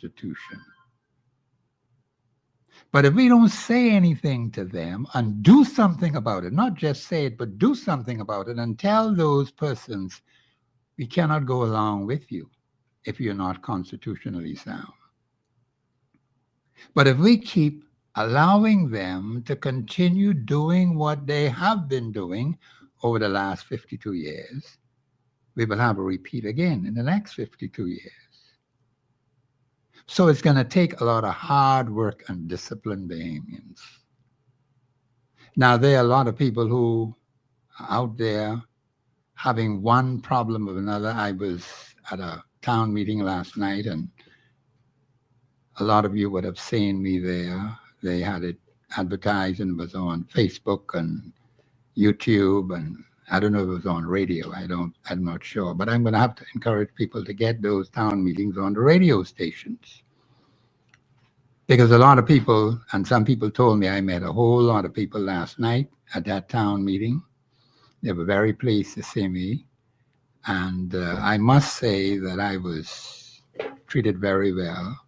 Constitution. But if we don't say anything to them and do something about it, not just say it, but do something about it and tell those persons, we cannot go along with you if you're not constitutionally sound. But if we keep allowing them to continue doing what they have been doing over the last 52 years, we will have a repeat again in the next 52 years. So it's going to take a lot of hard work and disciplined Bahamians. Now, there are a lot of people who are out there having one problem or another. I was at a town meeting last night, and a lot of you would have seen me there. They had it advertised and it was on Facebook and YouTube, and I don't know if it was on radio. I'm not sure. But I'm going to have to encourage people to get those town meetings on the radio stations. Because a lot of people, and some people told me, I met a whole lot of people last night at that town meeting. They were very pleased to see me. And I must say that I was treated very well.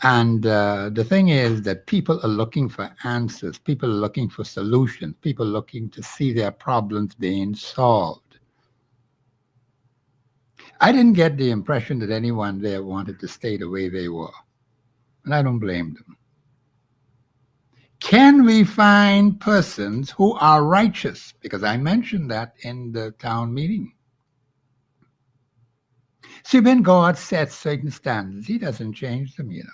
And the thing is that people are looking for answers. People are looking for solutions. People are looking to see their problems being solved. I didn't get the impression that anyone there wanted to stay the way they were. And I don't blame them. Can we find persons who are righteous? Because I mentioned that in the town meeting. See, when God sets certain standards, he doesn't change them, you know.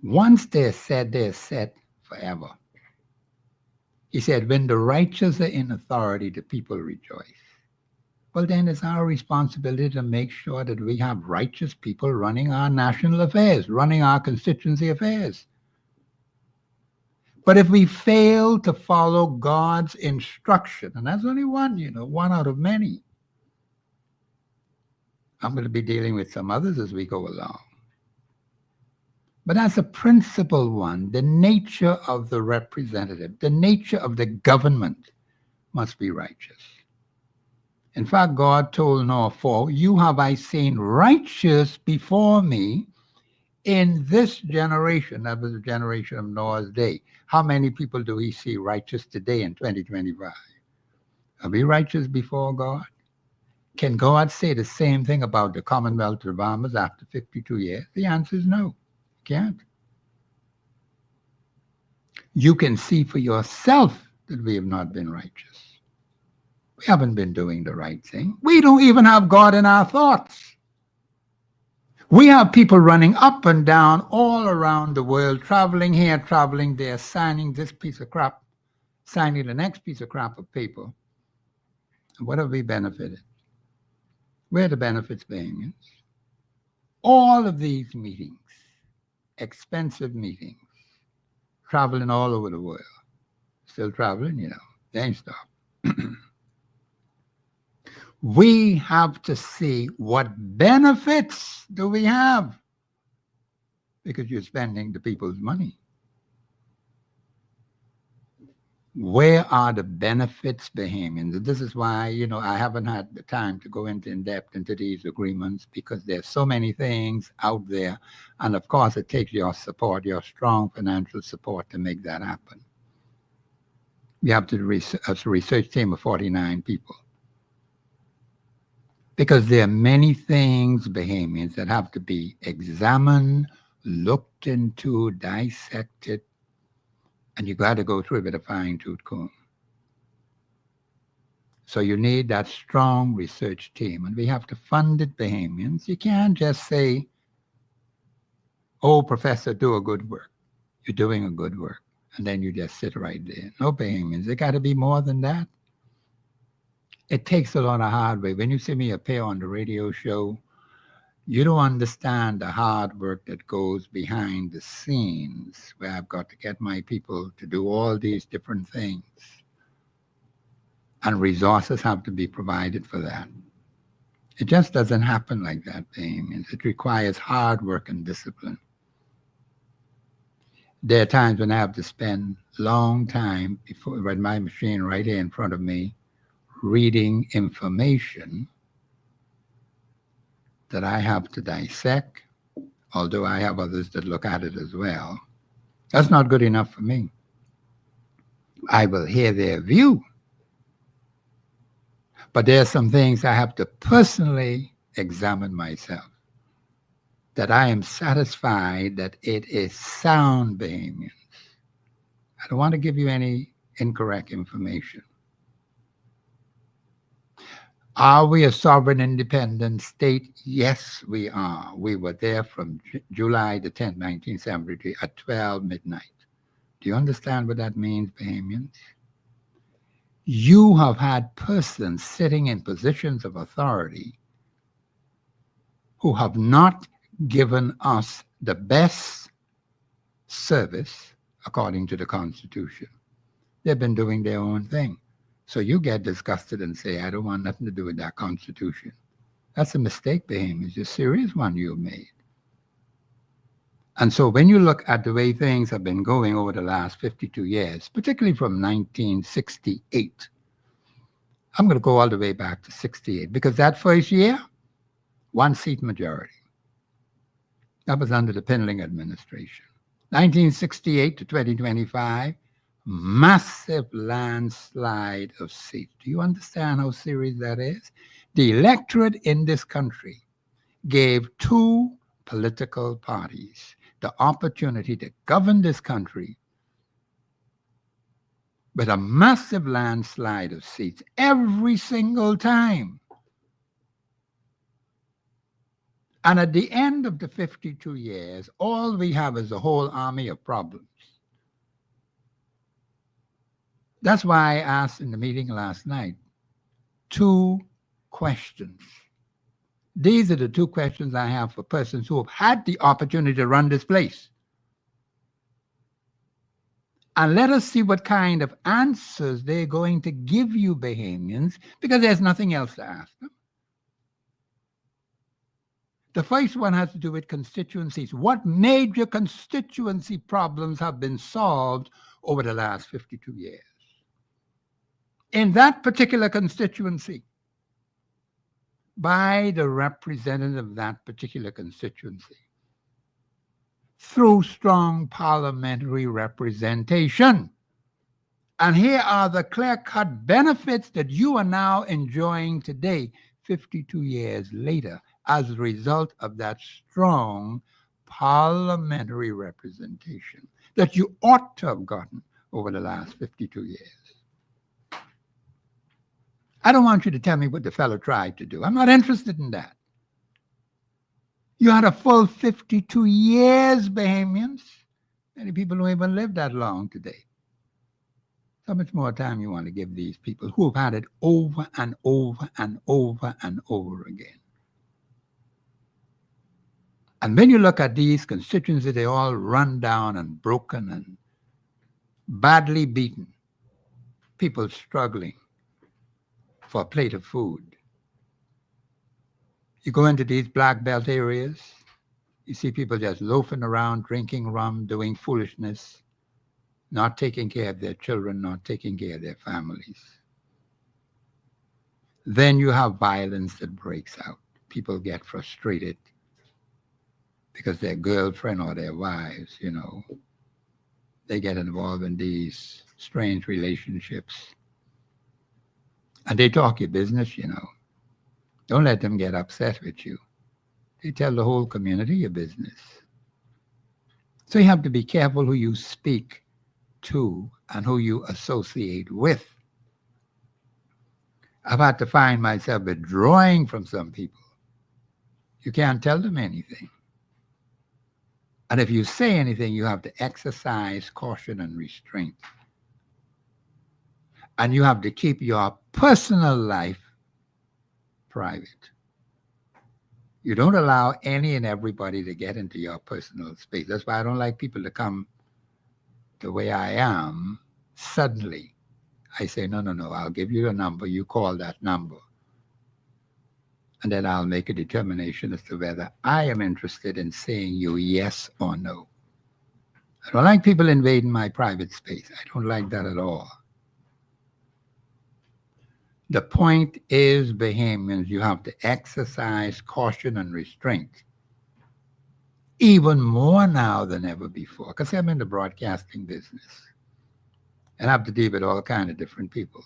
Once they're set forever. He said, when the righteous are in authority, the people rejoice. Well, then it's our responsibility to make sure that we have righteous people running our national affairs, running our constituency affairs. But if we fail to follow God's instruction, and that's only one, you know, one out of many. I'm going to be dealing with some others as we go along. But that's a principal one. The nature of the representative, the nature of the government must be righteous. In fact, God told Noah, "For you have I seen righteous before me in this generation." That was the generation of Noah's day. How many people do we see righteous today in 2025? Are we righteous before God? Can God say the same thing about the Commonwealth of Bahamas after 52 years? The answer is no. Can't. You can see for yourself that we have not been righteous. We haven't been doing the right thing. We don't even have God in our thoughts. We have people running up and down all around the world, traveling here, traveling there, signing this piece of crap, signing the next piece of crap of paper. And what have we benefited? Where are the benefits, Bahamians? All of these meetings, expensive meetings, traveling all over the world. Still traveling, you know, they ain't stopped. We have to see what benefits do we have, because you're spending the people's money. Where are the benefits, Bahamians? This is why, you know, I haven't had the time to go in depth into these agreements, because there's so many things out there. And of course, it takes your support, your strong financial support to make that happen. We have to a research team of 49 people. Because there are many things, Bahamians, that have to be examined, looked into, dissected, and you got to go through it with a fine-tooth comb. So you need that strong research team, and we have to fund it, Bahamians. You can't just say, "Oh, professor, do a good work." You're doing a good work, and then you just sit right there. No, Bahamians, it got to be more than that. It takes a lot of hard work. When you see me appear on the radio show, you don't understand the hard work that goes behind the scenes, where I've got to get my people to do all these different things. And resources have to be provided for that. It just doesn't happen like that, Bahamians. It requires hard work and discipline. There are times when I have to spend long time before with my machine right here in front of me, reading information that I have to dissect, although I have others that look at it as well. That's not good enough for me. I will hear their view, but there are some things I have to personally examine myself, that I am satisfied that it is sound Bahamians. I don't want to give you any incorrect information. Are we a sovereign independent state? Yes, we are. We were there from July the 10th, 1973 at 12 midnight. Do you understand what that means, Bahamians? You have had persons sitting in positions of authority who have not given us the best service according to the Constitution. They've been doing their own thing. So you get disgusted and say, I don't want nothing to do with that Constitution. That's a mistake, Bahamians. It's a serious one you've made. And so when you look at the way things have been going over the last 52 years, particularly from 1968, I'm going to go all the way back to 68, because that first year, 1-seat majority. That was under the Pinling administration. 1968 to 2025, massive landslide of seats. Do you understand how serious that is? The electorate in this country gave 2 political parties the opportunity to govern this country with a massive landslide of seats every single time. And at the end of the 52 years, all we have is a whole army of problems. That's why I asked in the meeting last night 2 questions. These are the 2 questions I have for persons who have had the opportunity to run this place. And let us see what kind of answers they're going to give you, Bahamians, because there's nothing else to ask them. The first one has to do with constituencies. What major constituency problems have been solved over the last 52 years? In that particular constituency, by the representative of that particular constituency, through strong parliamentary representation. And here are the clear-cut benefits that you are now enjoying today, 52 years later, as a result of that strong parliamentary representation that you ought to have gotten over the last 52 years. I don't want you to tell me what the fellow tried to do. I'm not interested in that. You had a full 52 years, Bahamians. Many people don't even live that long today. How much more time you want to give these people who have had it over and over and over and over again? And when you look at these constituencies, they're all run down and broken and badly beaten. People struggling for a plate of food. You go into these black belt areas, you see people just loafing around, drinking rum, doing foolishness, not taking care of their children, not taking care of their families. Then you have violence that breaks out. People get frustrated because their girlfriend or their wives, they get involved in these strange relationships. And they talk your business, Don't let them get upset with you. They tell the whole community your business. So you have to be careful who you speak to and who you associate with. I've had to find myself withdrawing from some people. You can't tell them anything. And if you say anything, you have to exercise caution and restraint. And you have to keep your personal life private. You don't allow any and everybody to get into your personal space. That's why I don't like people to come the way I am suddenly. I say, no, I'll give you a number. You call that number. And then I'll make a determination as to whether I am interested in saying you yes or no. I don't like people invading my private space. I don't like that at all. The point is, Bahamians, you have to exercise caution and restraint even more now than ever before. Because I'm in the broadcasting business and I have to deal with all kind of different people.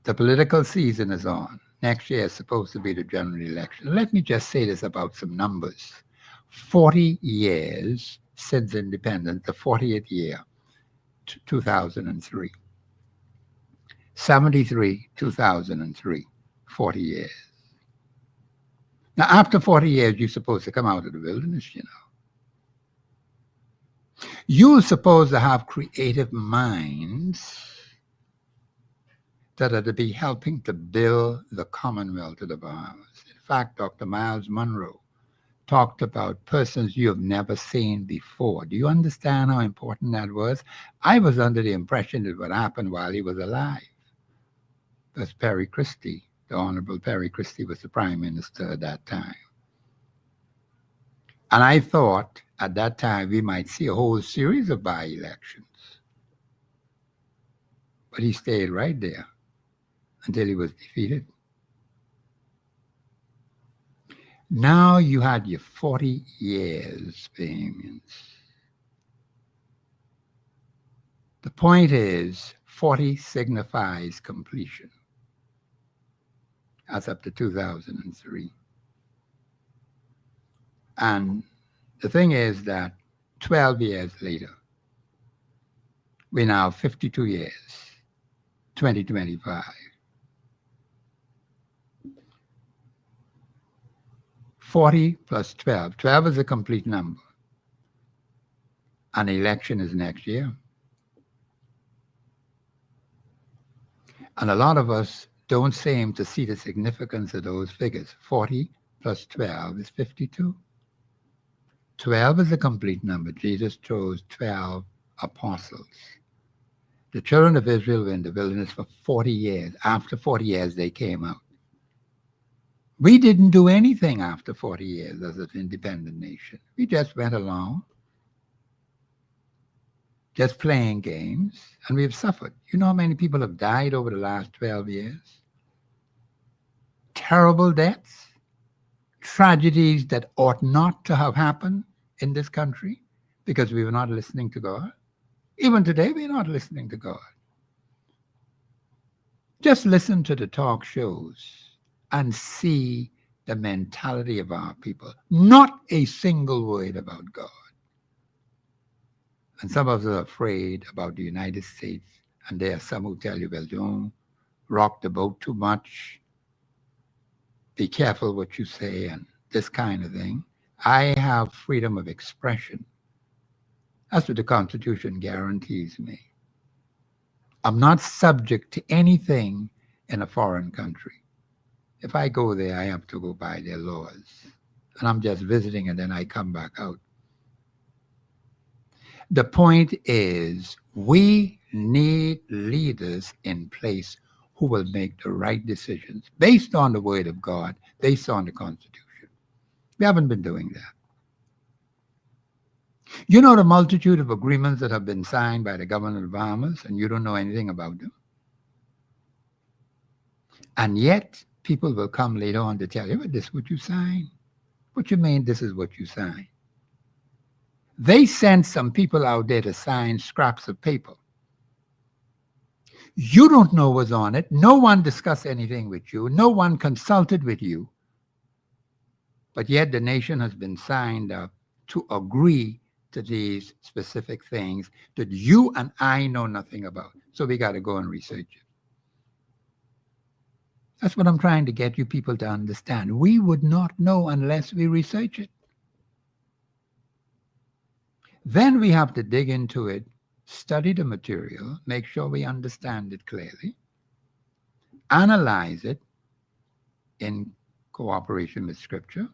The political season is on. Next year is supposed to be the general election. Let me just say this about some numbers. 40 years since independence, the 40th year, 2003. 73, 2003, 40 years. Now, after 40 years, you're supposed to come out of the wilderness, you know. You're supposed to have creative minds that are to be helping to build the Commonwealth of the Bahamas. In fact, Dr. Miles Monroe talked about persons you have never seen before. Do you understand how important that was? I was under the impression that what happened while he was alive. Because Perry Christie, the Honorable Perry Christie, was the Prime Minister at that time. And I thought at that time we might see a whole series of by-elections. But he stayed right there until he was defeated. Now you had your 40 years, Bahamians. The point is, 40 signifies completion. That's up to 2003. And the thing is that 12 years later, we're now 52 years, 2025. 40 plus 12. 12 is a complete number. An election is next year. And a lot of us don't seem to see the significance of those figures. 40 plus 12 is 52. 12 is a complete number. Jesus chose 12 apostles. The children of Israel were in the wilderness for 40 years. After 40 years, they came out. We didn't do anything after 40 years as an independent nation. We just went along, just playing games, and we've suffered. You know how many people have died over the last 12 years? Terrible deaths, tragedies that ought not to have happened in this country because we were not listening to God. Even today, we're not listening to God. Just listen to the talk shows and see the mentality of our people. Not a single word about God. And some of us are afraid about the United States. And there are some who tell you, well, don't rock the boat too much. Be careful what you say and this kind of thing. I have freedom of expression. That's what the Constitution guarantees me. I'm not subject to anything in a foreign country. If I go there, I have to go by their laws. And I'm just visiting and then I come back out. The point is, we need leaders in place who will make the right decisions based on the Word of God, based on the Constitution. We haven't been doing that. You know the multitude of agreements that have been signed by the government of the Bahamas, and you don't know anything about them. And yet, people will come later on to tell you, but this is what you signed. What you mean this is what you signed? They sent some people out there to sign scraps of paper. You don't know what's on it. No one discussed anything with you. No one consulted with you. But yet the nation has been signed up to agree to these specific things that you and I know nothing about. So we got to go and research it. That's what I'm trying to get you people to understand. We would not know unless we research it. Then we have to dig into it, study the material, make sure we understand it clearly, analyze it in cooperation with Scripture,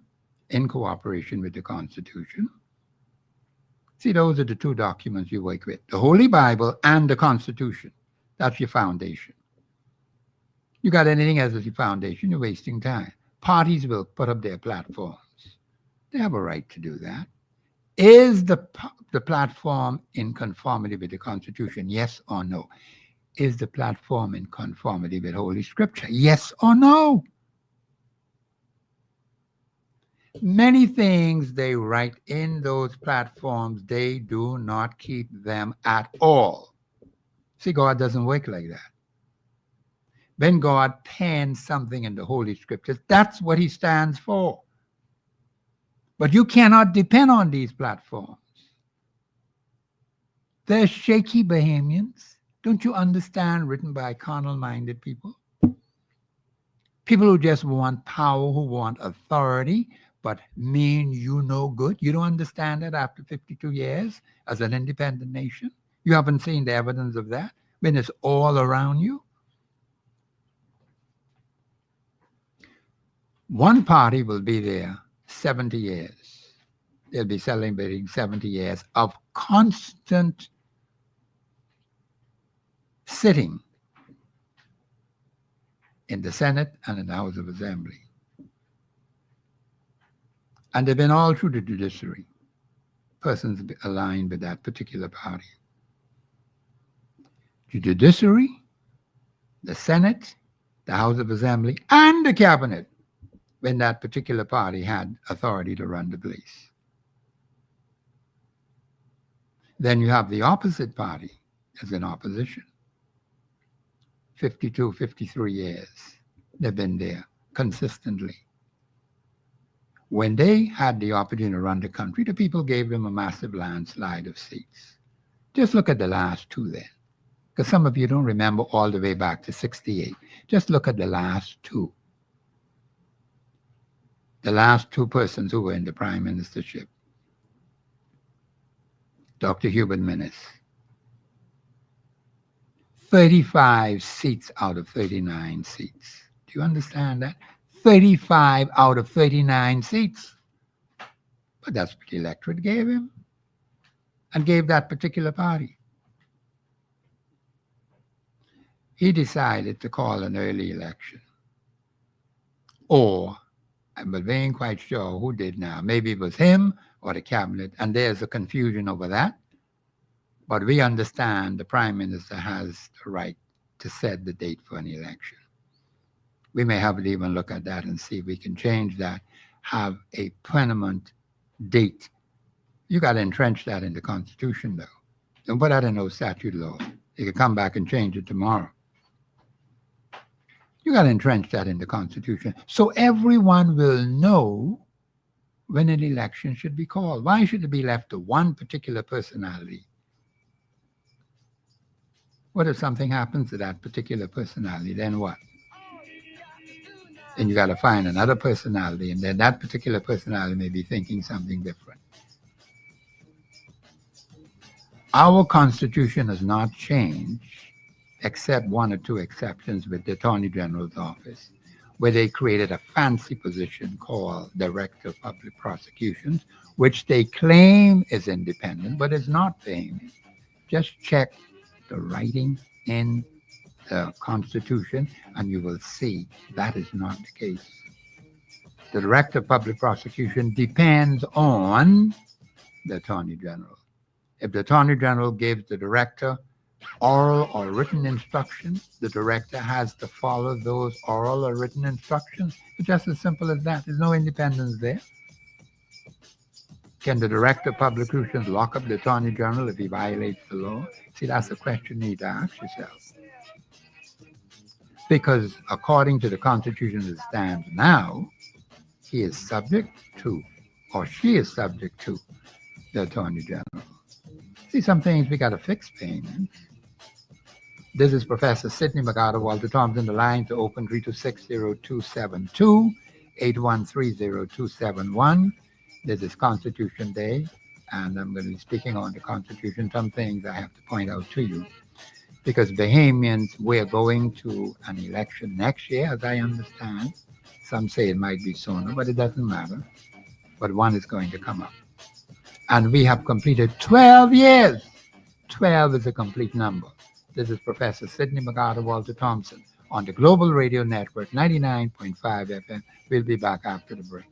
in cooperation with the Constitution. See, those are the two documents you work with, the Holy Bible and the Constitution. That's your foundation. You got anything else as your foundation, you're wasting time. Parties will put up their platforms. They have a right to do that. Is the platform in conformity with the Constitution, yes or no? Is the platform in conformity with Holy Scripture? Yes or no? Many things they write in those platforms, they do not keep them at all. See, God doesn't work like that. When God pens something in the Holy Scriptures, that's what he stands for. But you cannot depend on these platforms. They're shaky Bahamians. Don't you understand? Written by carnal-minded people. People who just want power, who want authority, but mean you no good. You don't understand that after 52 years as an independent nation? You haven't seen the evidence of that when it's all around you? One party will be there 70 years. They'll be celebrating 70 years of constant sitting in the Senate and in the House of Assembly. And they've been all through the judiciary, persons aligned with that particular party. The judiciary, the Senate, the House of Assembly, and the cabinet, when that particular party had authority to run the place. Then you have the opposite party as an opposition. 52, 53 years they've been there consistently. When they had the opportunity to run the country, the people gave them a massive landslide of seats. Just look at the last two then, because some of you don't remember all the way back to 68. Just look at the last two. The last two persons who were in the prime ministership. Dr. Hubert Minnis. 35 seats out of 39 seats. Do you understand that? 35 out of 39 seats. But that's what the electorate gave him and gave that particular party. He decided to call an early election. Or, but we ain't quite sure who did now. Maybe it was him or the cabinet, and there's a confusion over that. But we understand the prime minister has the right to set the date for an election. We may have to even look at that and see if we can change that, have a permanent date. You got to entrench that in the Constitution, though. Don't put that in no statute law. You can come back and change it tomorrow. You got to entrench that in the Constitution so everyone will know when an election should be called. Why should it be left to one particular personality? What if something happens to that particular personality? Then what? And you got to find another personality, and then that particular personality may be thinking something different. Our Constitution has not changed, except one or two exceptions with the Attorney General's office, where they created a fancy position called Director of Public Prosecutions, which they claim is independent, but it's not being. Just check the writing in the Constitution, and you will see that is not the case. The Director of Public Prosecution depends on the Attorney General. If the Attorney General gives the Director oral or written instructions, the Director has to follow those oral or written instructions. It's just as simple as that. There's no independence there. Can the Director of Public Prosecutions lock up the Attorney General if he violates the law? See, that's a question you need to ask yourself. Because according to the Constitution as it stands now, he is subject to, or she is subject to, the Attorney General. See, some things we got to fix, payments. This is Professor Sidney McArthur, Walter Thompson. The line to open 326-0272, 813-0271. This is Constitution Day, and I'm going to be speaking on the Constitution. Some things I have to point out to you. Because Bahamians, we're going to an election next year, as I understand. Some say it might be sooner, but it doesn't matter. But one is going to come up. And we have completed 12 years. 12 is a complete number. This is Professor Sidney McArthur, Walter Thompson, on the Global Radio Network, 99.5 FM. We'll be back after the break.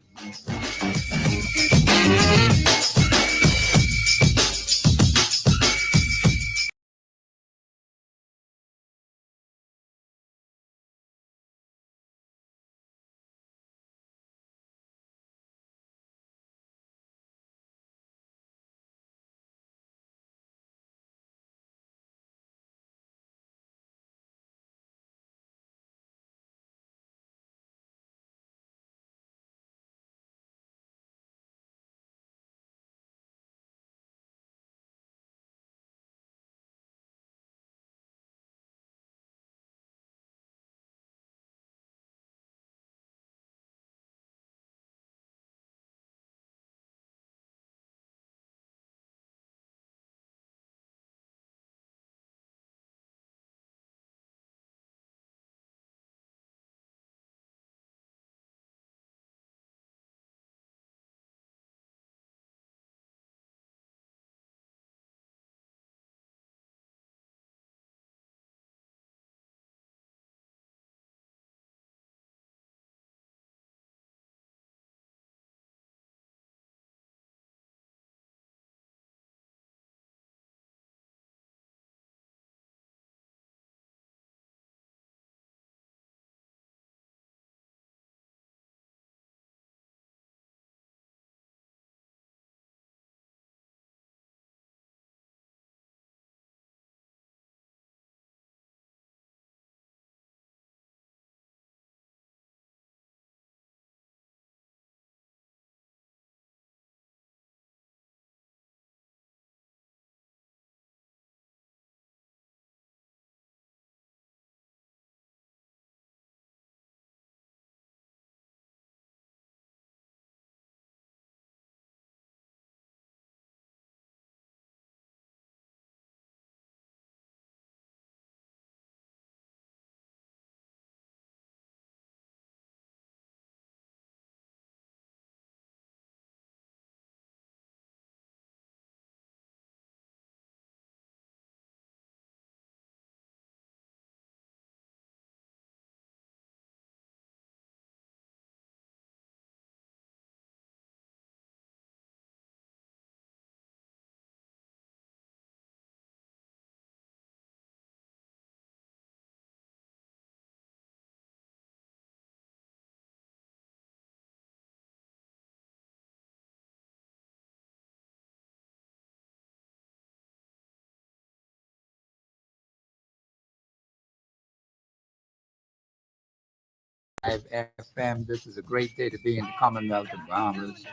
FM. This is a great day to be in the Commonwealth of Bahamas.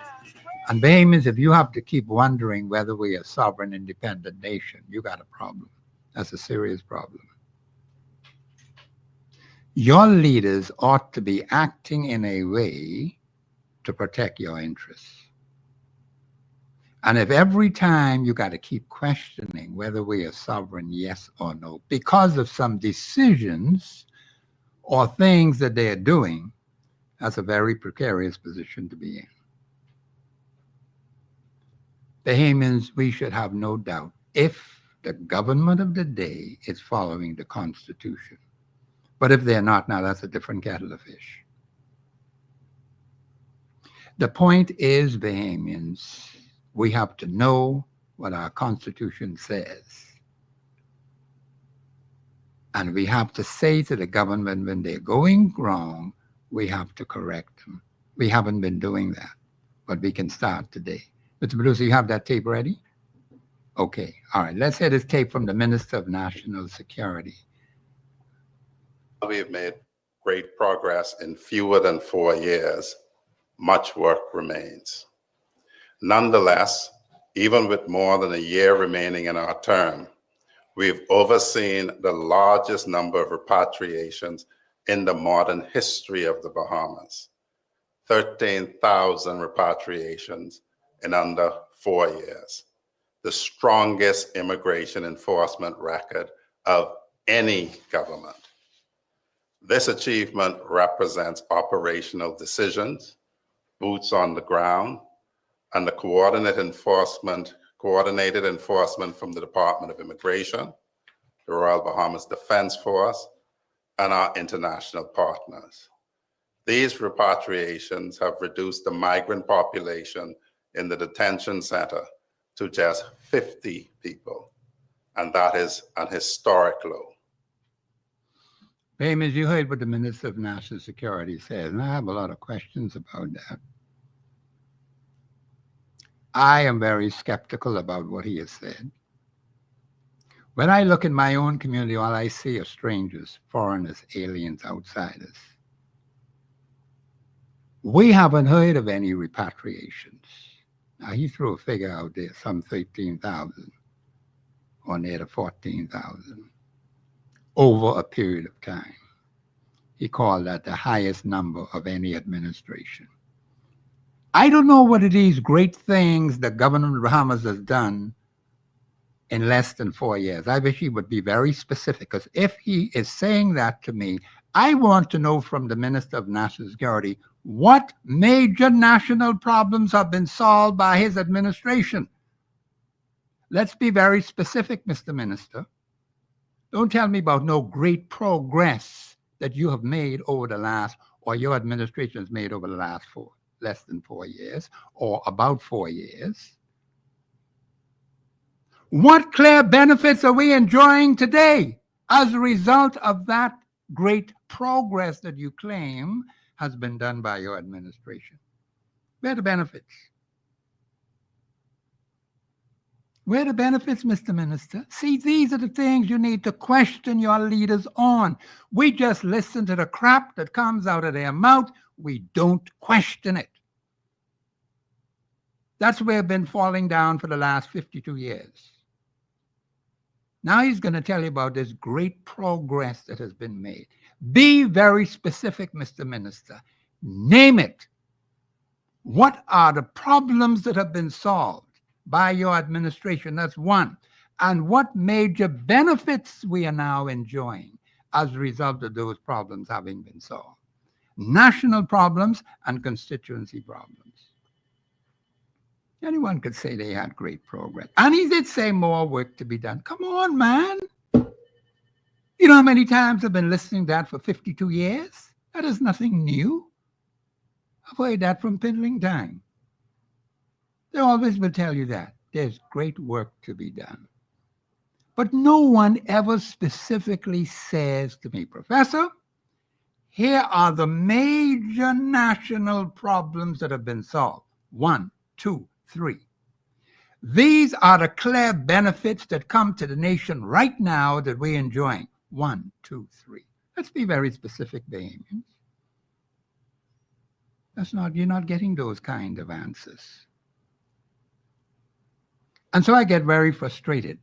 And Bahamians, if you have to keep wondering whether we are a sovereign, independent nation, you got a problem. That's a serious problem. Your leaders ought to be acting in a way to protect your interests. And if every time you got to keep questioning whether we are sovereign, yes or no, because of some decisions or things that they are doing, that's a very precarious position to be in. Bahamians, we should have no doubt if the government of the day is following the Constitution. But if they're not, now that's a different kettle of fish. The point is, Bahamians, we have to know what our Constitution says. And we have to say to the government when they're going wrong, we have to correct them. We haven't been doing that, but we can start today. Mr. Producer, you have that tape ready? Okay, all right. Let's hear this tape from the Minister of National Security. We have made great progress in fewer than 4 years. Much work remains. Nonetheless, even with more than a year remaining in our term, we've overseen the largest number of repatriations in the modern history of the Bahamas. 13,000 repatriations in under 4 years, the strongest immigration enforcement record of any government. This achievement represents operational decisions, boots on the ground, and the coordinated enforcement from the Department of Immigration, the Royal Bahamas Defense Force, and our international partners. These repatriations have reduced the migrant population in the detention center to just 50 people, and that is an historic low. Bahamians, you heard what the Minister of National Security says, and I have a lot of questions about that. I am very skeptical about what he has said. When I look in my own community, all I see are strangers, foreigners, aliens, outsiders. We haven't heard of any repatriations. Now, he threw a figure out there, some 13,000 or near to 14,000 over a period of time. He called that the highest number of any administration. I don't know what it is, great things the government of Bahamas has done in less than 4 years. I wish he would be very specific, because if he is saying that to me, I want to know from the Minister of National Security what major national problems have been solved by his administration. Let's be very specific, Mr. Minister. Don't tell me about no great progress that you have made over the last, or your administration has made over the last less than 4 years, or about 4 years. What clear benefits are we enjoying today as a result of that great progress that you claim has been done by your administration? Where are the benefits? Where are the benefits, Mr. Minister? See, these are the things you need to question your leaders on. We just listen to the crap that comes out of their mouth. We don't question it. That's where we've been falling down for the last 52 years. Now he's going to tell you about this great progress that has been made. Be very specific, Mr. Minister. Name it. What are the problems that have been solved by your administration? That's one. And what major benefits we are now enjoying as a result of those problems having been solved? National problems and constituency problems. Anyone could say they had great progress. And he did say more work to be done. Come on, man. You know how many times I've been listening to that for 52 years? That is nothing new. I've heard that from piddling time. They always will tell you that. There's great work to be done. But no one ever specifically says to me, Professor, here are the major national problems that have been solved. 1, 2, 3. These are the clear benefits that come to the nation right now that we're enjoying. 1, 2, 3. Let's be very specific, Bahamians. You're not getting those kind of answers. And so I get very frustrated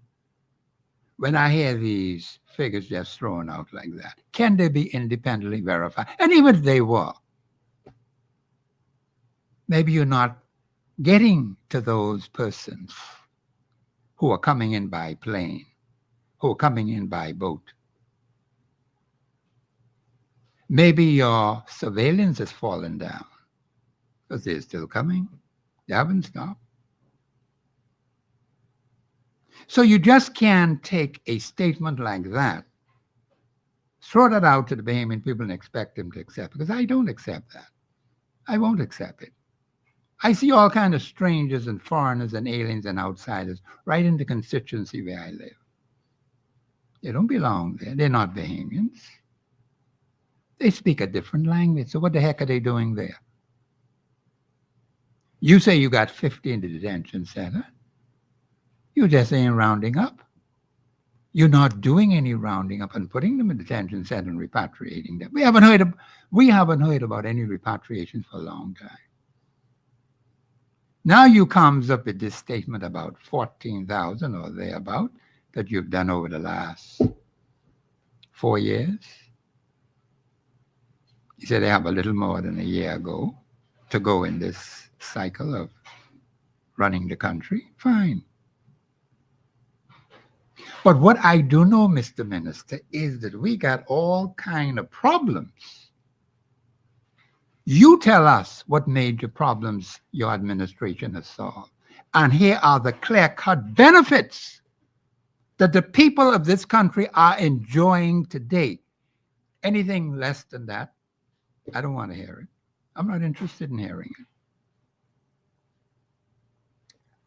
when I hear these figures just thrown out like that. Can they be independently verified? And even if they were, maybe you're not getting to those persons who are coming in by plane, who are coming in by boat. Maybe your surveillance has fallen down because they're still coming. They haven't stopped. So you just can't take a statement like that, throw that out to the Bahamian people and expect them to accept it, because I don't accept that. I won't accept it. I see all kinds of strangers and foreigners and aliens and outsiders right in the constituency where I live. They don't belong there. They're not Bahamians. They speak a different language. So what the heck are they doing there? You say you got 50 in the detention center. You just ain't rounding up. You're not doing any rounding up and putting them in detention center and repatriating them. We haven't heard about any repatriations for a long time. Now you comes up with this statement about 14,000 or thereabout that you've done over the last 4 years. You said they have a little more than a year ago to go in this cycle of running the country. Fine. But what I do know, Mr. Minister, is that we got all kind of problems. You tell us what major problems your administration has solved. And here are the clear-cut benefits that the people of this country are enjoying today. Anything less than that, I don't want to hear it. I'm not interested in hearing it.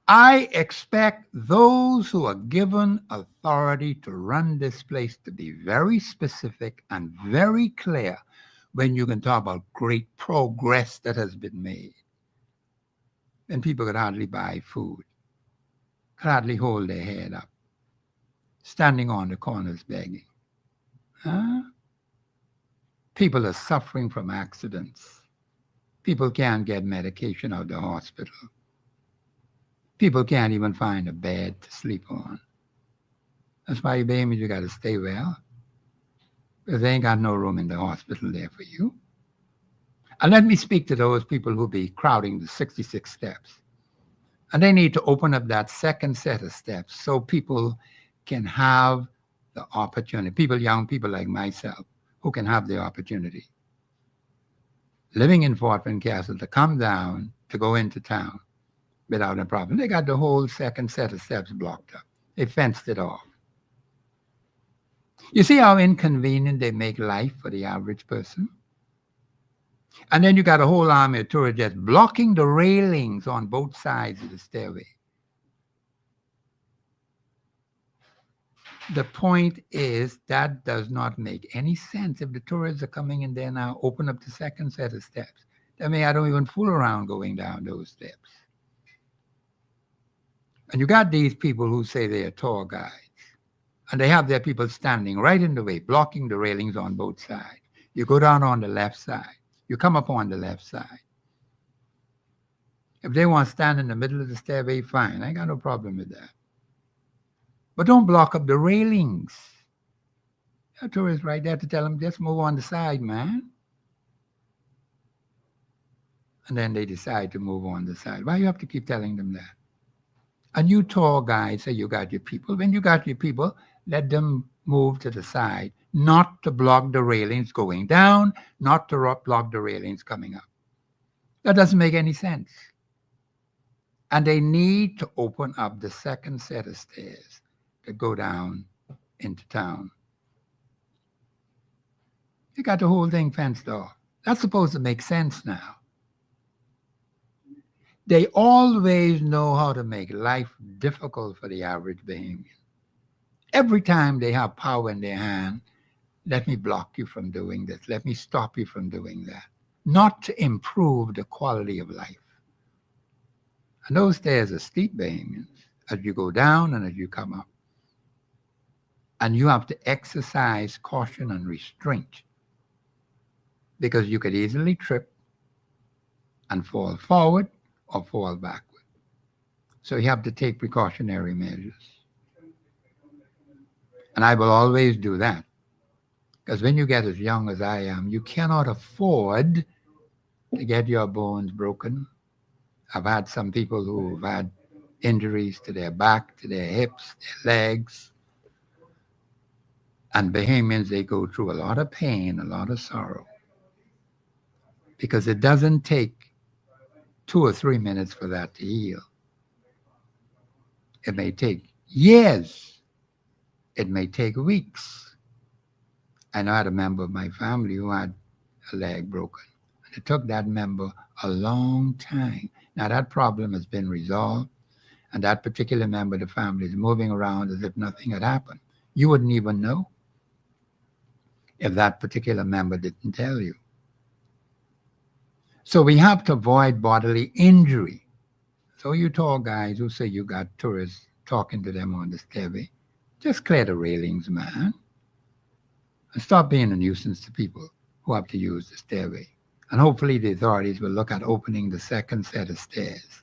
I expect those who are given authority to run this place to be very specific and very clear when you can talk about great progress that has been made. Then people could hardly buy food, could hardly hold their head up, standing on the corners begging. Huh? People are suffering from accidents. People can't get medication out of the hospital. People can't even find a bed to sleep on. That's why, baby, you got to stay well. Because they ain't got no room in the hospital there for you. And let me speak to those people who be crowding the 66 steps. And they need to open up that second set of steps so people can have the opportunity. People, young people like myself, who can have the opportunity, living in Fort Wayne Castle, to come down, to go into town without a problem. They got the whole second set of steps blocked up. They fenced it off. You see how inconvenient they make life for the average person? And then you got a whole army of tourists just blocking the railings on both sides of the stairway. The point is that does not make any sense. If the tourists are coming in there now, open up the second set of steps. I mean, I don't even fool around going down those steps. And you got these people who say they are tour guides. And they have their people standing right in the way, blocking the railings on both sides. You go down on the left side. You come up on the left side. If they want to stand in the middle of the stairway, fine. I ain't got no problem with that. But don't block up the railings. There are tourists right there to tell them, just move on the side, man. And then they decide to move on the side. Why you have to keep telling them that? And you tour guides say you got your people. When you got your people, let them move to the side, not to block the railings going down, not to block the railings coming up. That doesn't make any sense. And they need to open up the second set of stairs that go down into town. You got the whole thing fenced off. That's supposed to make sense now. They always know how to make life difficult for the average Bahamian. Every time they have power in their hand, let me block you from doing this. Let me stop you from doing that. Not to improve the quality of life. And those stairs are steep, Bahamians, as you go down and as you come up. And you have to exercise caution and restraint, because you could easily trip. and fall forward or fall backward. So you have to take precautionary measures. And I will always do that. Because when you get as young as I am, you cannot afford to get your bones broken. I've had some people who've had injuries to their back, to their hips, their legs. And Bahamians, they go through a lot of pain, a lot of sorrow. Because it doesn't take 2 or 3 minutes for that to heal. It may take years. It may take weeks. I know I had a member of my family who had a leg broken. And it took that member a long time. Now that problem has been resolved, and that particular member of the family is moving around as if nothing had happened. You wouldn't even know if that particular member didn't tell you. So we have to avoid bodily injury. So you tall guys who say you got tourists talking to them on the stairway, just clear the railings, man. And stop being a nuisance to people who have to use the stairway. And hopefully the authorities will look at opening the second set of stairs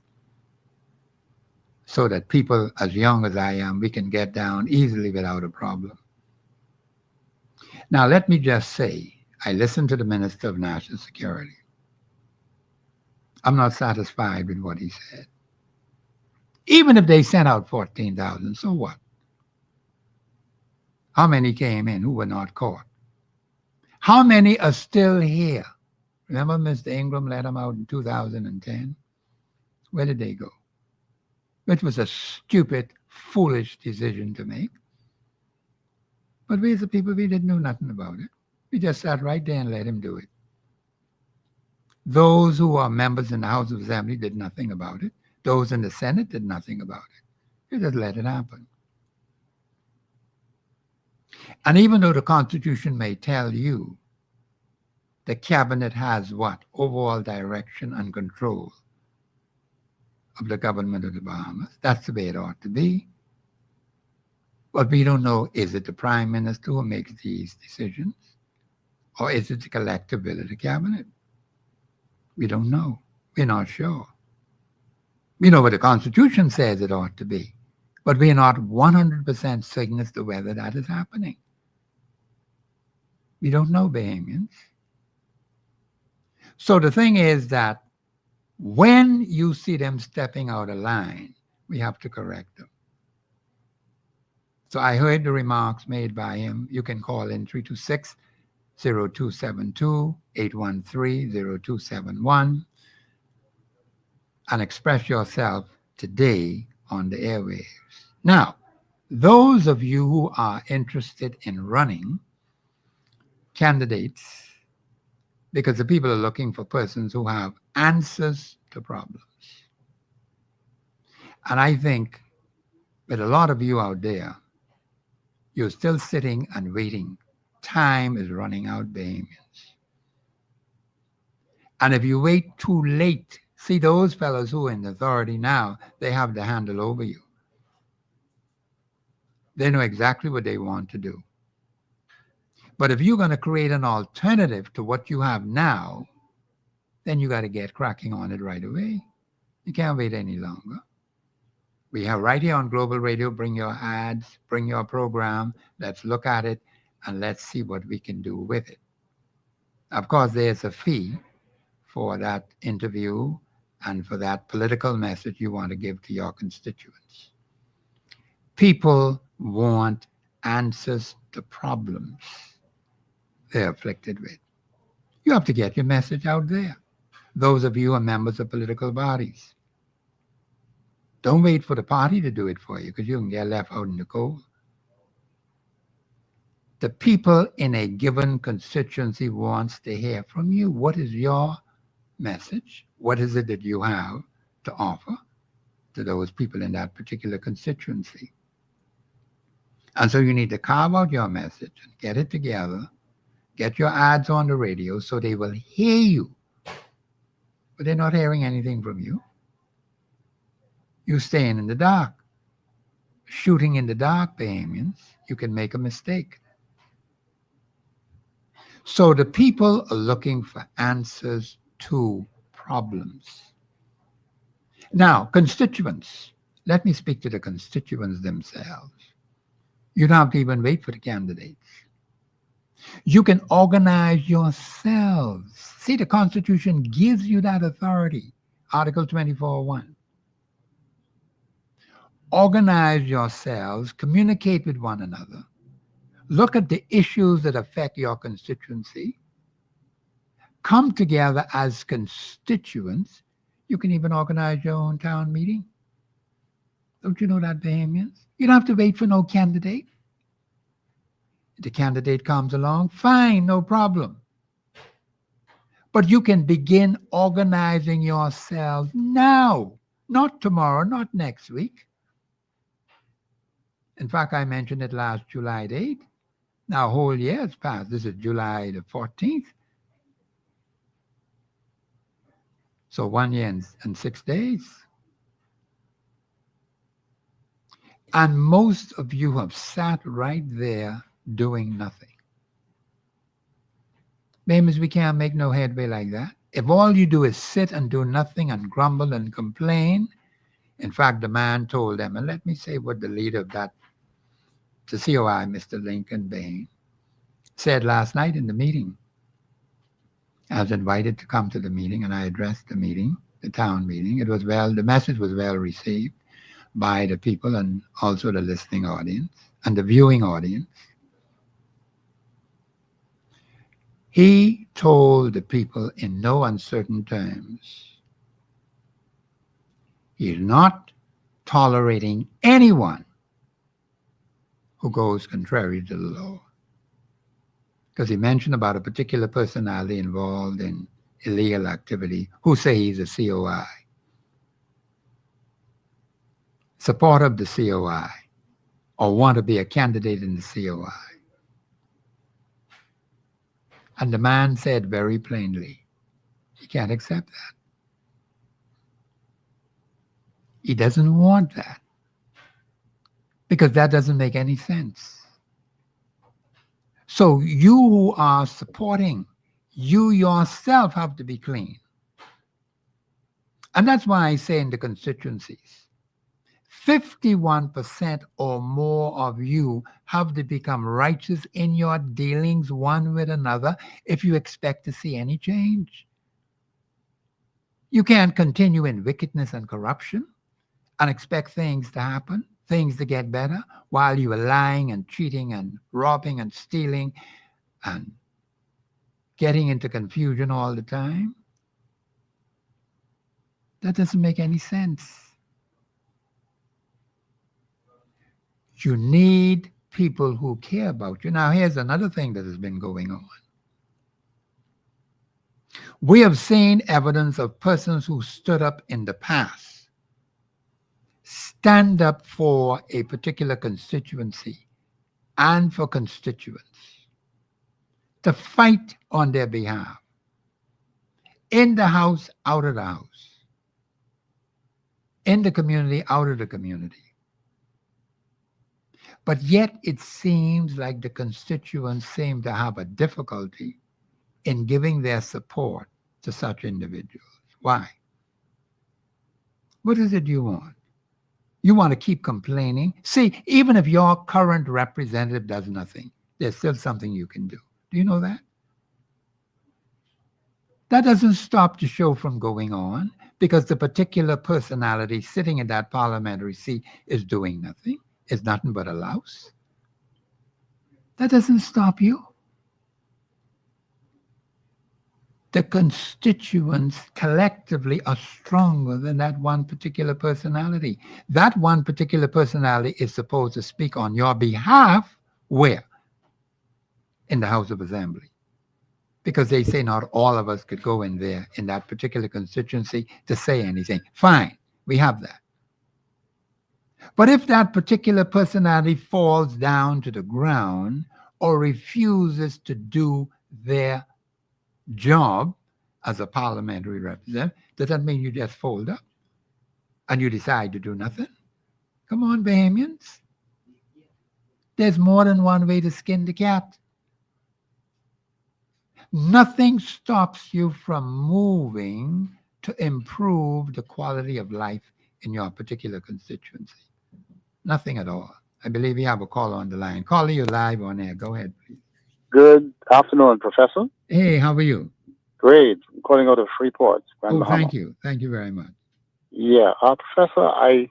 so that people as young as I am, we can get down easily without a problem. Now, let me just say, I listened to the Minister of National Security. I'm not satisfied with what he said. Even if they sent out 14,000, so what? How many came in who were not caught? How many are still here? Remember Mr. Ingram let them out in 2010? Where did they go? Which was a stupid, foolish decision to make. But we as the people, we didn't know nothing about it. We just sat right there and let him do it. Those who are members in the House of Assembly did nothing about it. Those in the Senate did nothing about it. They just let it happen. And even though the Constitution may tell you the cabinet has what? Overall direction and control of the government of the Bahamas. That's the way it ought to be. But we don't know, is it the Prime Minister who makes these decisions? Or is it the collective will of the cabinet? We don't know. We're not sure. We know what the Constitution says it ought to be. But we're not 100% certain as to whether that is happening. We don't know, Bahamians. So the thing is that when you see them stepping out of line, we have to correct them. So I heard the remarks made by him. You can call in 326-0272, 813-0271, and express yourself today on the airwaves. Now, those of you who are interested in running candidates, because the people are looking for persons who have answers to problems. And I think that a lot of you out there, you're still sitting and waiting. Time is running out, Bahamians. And if you wait too late, see those fellows who are in authority now, they have the handle over you. They know exactly what they want to do. But if you're going to create an alternative to what you have now, then you got to get cracking on it right away. You can't wait any longer. We have right here on Global Radio, bring your ads, bring your program. Let's look at it and let's see what we can do with it. Of course, there's a fee for that interview and for that political message you want to give to your constituents. People want answers to problems they're afflicted with. You have to get your message out there. Those of you who are members of political bodies. Don't wait for the party to do it for you because you can get left out in the cold. The people in a given constituency wants to hear from you. What is your message? What is it that you have to offer to those people in that particular constituency? And so you need to carve out your message and get it together. Get your ads on the radio so they will hear you. But they're not hearing anything from you. You're staying in the dark. Shooting in the dark, Bahamians, you can make a mistake. So the people are looking for answers to problems. Now, constituents. Let me speak to the constituents themselves. You don't have to even wait for the candidates. You can organize yourselves. See, the Constitution gives you that authority. Article 24:1. Organize yourselves, communicate with one another, look at the issues that affect your constituency, come together as constituents. You can even organize your own town meeting. Don't you know that, Bahamians? You don't have to wait for no candidate. If the candidate comes along, fine, no problem. But you can begin organizing yourselves now, not tomorrow, not next week. In fact, I mentioned it last July 8th. Now, a whole year has passed. This is July the 14th. So 1 year and 6 days. And most of you have sat right there doing nothing. Babies, we can't make no headway like that. If all you do is sit and do nothing and grumble and complain, in fact, the man told them, and let me say what the leader of that, the COI, Mr. Lincoln Bain, said last night in the meeting. I was invited to come to the meeting, and I addressed the meeting, the town meeting. It was the message was well received by the people and also the listening audience and the viewing audience. He told the people in no uncertain terms, he's not tolerating anyone who goes contrary to the law. Because he mentioned about a particular personality involved in illegal activity who say he's a COI. Support of the COI or want to be a candidate in the COI. And the man said very plainly, he can't accept that. He doesn't want that because that doesn't make any sense. So you who are supporting, you yourself have to be clean. And that's why I say in the constituencies, 51% or more of you have to become righteous in your dealings one with another if you expect to see any change. You can't continue in wickedness and corruption and expect things to happen, things to get better, while you are lying and cheating and robbing and stealing and getting into confusion all the time. That doesn't make any sense. You need people who care about you. Now, here's another thing that has been going on. We have seen evidence of persons who stood up in the past, stand up for a particular constituency and for constituents, to fight on their behalf, in the house, out of the house, in the community, out of the community. But yet it seems like the constituents seem to have a difficulty in giving their support to such individuals. Why? What is it you want? You want to keep complaining? See, even if your current representative does nothing, there's still something you can do. Do you know that? That doesn't stop the show from going on because the particular personality sitting in that parliamentary seat is doing nothing. Is nothing but a louse. That doesn't stop you. The constituents collectively are stronger than that one particular personality. That one particular personality is supposed to speak on your behalf. Where? In the House of Assembly. Because they say not all of us could go in there in that particular constituency to say anything. Fine, we have that. But if that particular personality falls down to the ground or refuses to do their job as a parliamentary representative, does that mean you just fold up and you decide to do nothing? Come on, Bahamians. There's more than one way to skin the cat. Nothing stops you from moving to improve the quality of life in your particular constituency? Nothing at all. I believe we have a caller on the line. Caller, you live on air. Go ahead, please. Good afternoon, Professor. Hey, how are you? Great. I'm calling out of Freeport, Grand Oh, Bahama. thank you. Thank you very much. Yeah, Professor, I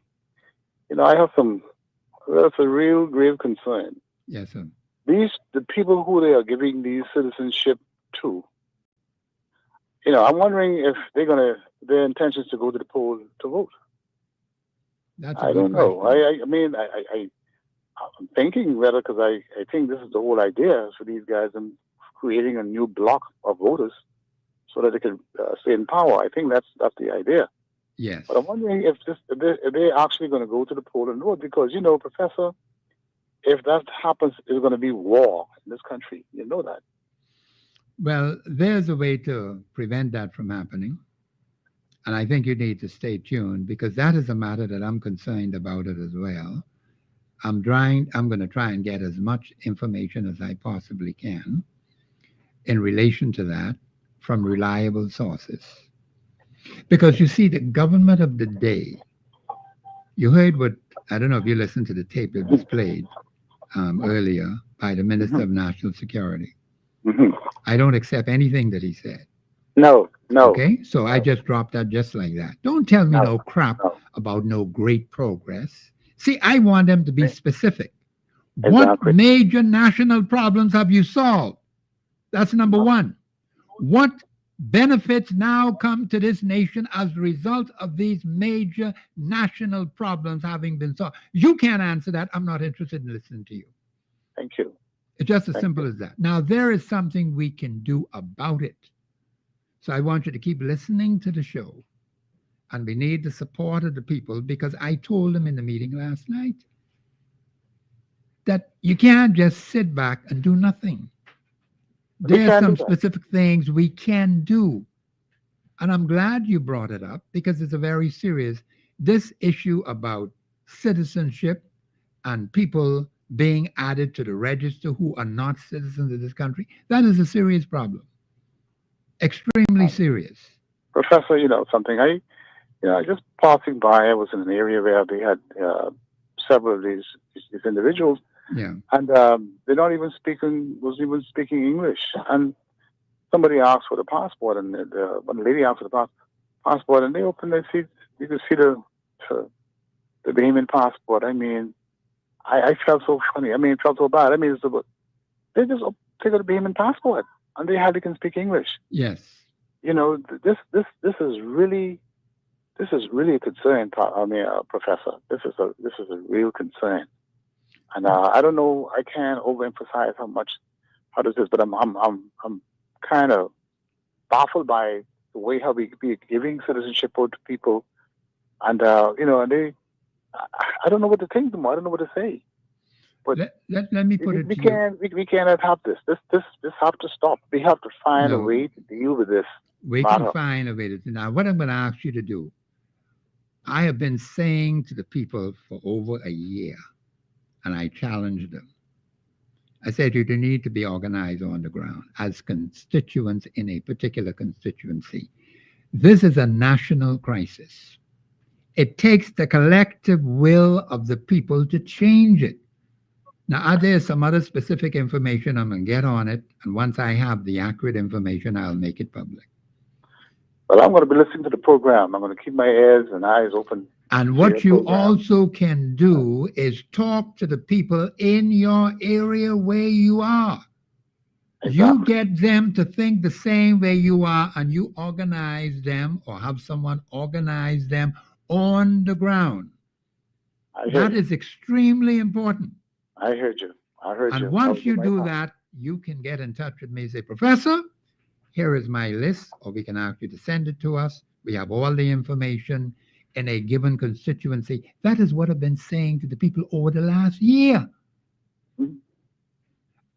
have that's a real grave concern. Yes, sir. The people who they are giving these citizenship to, I'm wondering if their intention is to go to the poll to vote. That's a I good don't know. question. I'm thinking rather because I think this is the whole idea for these guys and creating a new block of voters so that they can stay in power. I think that's the idea. Yes. But I'm wondering if they're actually going to go to the poll and vote because, Professor, if that happens, it's going to be war in this country. You know that. Well, there's a way to prevent that from happening. And I think you need to stay tuned because that is a matter that I'm concerned about it as well. I'm going to try and get as much information as I possibly can in relation to that from reliable sources. Because you see, the government of the day, you heard what, I don't know if you listened to the tape that was played earlier by the Minister of National Security. Mm-hmm. I don't accept anything that he said. No. Okay, so I just dropped that just like that. Don't tell me no crap No. about no great progress. See, I want them to be specific. Exactly. What major national problems have you solved? That's number one. What benefits now come to this nation as a result of these major national problems having been solved? You can't answer that. I'm not interested in listening to you. Thank you. It's just as simple as that. Now, there is something we can do about it. So I want you to keep listening to the show. And we need the support of the people because I told them in the meeting last night that you can't just sit back and do nothing. There are some specific things we can do. And I'm glad you brought it up because it's a very serious, this issue about citizenship and people being added to the register who are not citizens of this country, that is a serious problem. Extremely serious. Professor, something, I just passing by, I was in an area where they had several of these individuals. Yeah. And they're not even wasn't speaking English. And somebody asked for the passport, and one lady asked for the passport, and they opened their seat. You could see the Bahamian passport. I mean, I felt so funny. I mean, it felt so bad. I mean, they just take out the Bahamian passport, and they hardly can speak English. Yes. This is really a concern. Professor, this is a real concern. And I don't know. I can't overemphasize how this is, but I'm kind of baffled by the way how we be giving citizenship to people, and and they. I don't know what to think anymore. I don't know what to say. But let me put it we to can't. you. We cannot have this. This have to stop. We have to find a way to deal with this. We can find a way to. Now, what I'm going to ask you to do, I have been saying to the people for over a year, and I challenged them. I said, you need to be organized on the ground as constituents in a particular constituency. This is a national crisis. It takes the collective will of the people to change it. Now, there's some other specific information. I'm going to get on it. And once I have the accurate information, I'll make it public. Well, I'm going to be listening to the program. I'm going to keep my ears and eyes open. And what you also can do is talk to the people in your area where you are. Exactly. You get them to think the same way you are, and you organize them or have someone organize them on the ground. That is extremely important. I heard you. And once you do that, you can get in touch with me and say, Professor, here is my list, or we can ask you to send it to us. We have all the information in a given constituency. That is what I've been saying to the people over the last year.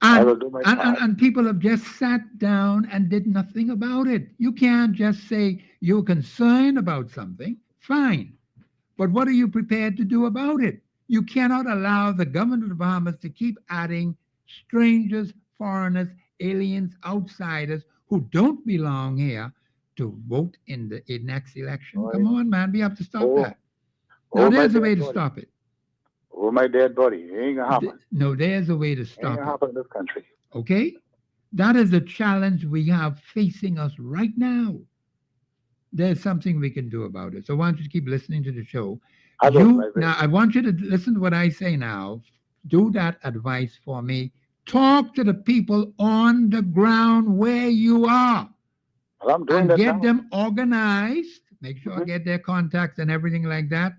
And people have just sat down and did nothing about it. You can't just say you're concerned about something. Fine. But what are you prepared to do about it? You cannot allow the government of the Bahamas to keep adding strangers, foreigners, aliens, outsiders who don't belong here to vote in the next election. Right. Come on, man. We have to stop Oh, that. Now, oh, my there's a dead way to body. stop it. Oh, my dead body. It ain't gonna happen. No, there's a way to Ain't stop gonna it. happen in this country. Okay? That is the challenge we have facing us right now. There's something we can do about it. So I want you to keep listening to the show. I will. I will. Now, I want you to listen to what I say now. Do that advice for me. Talk to the people on the ground where you are Well, I'm doing and that get now. them organized. Make sure I Mhm. get their contacts and everything like that.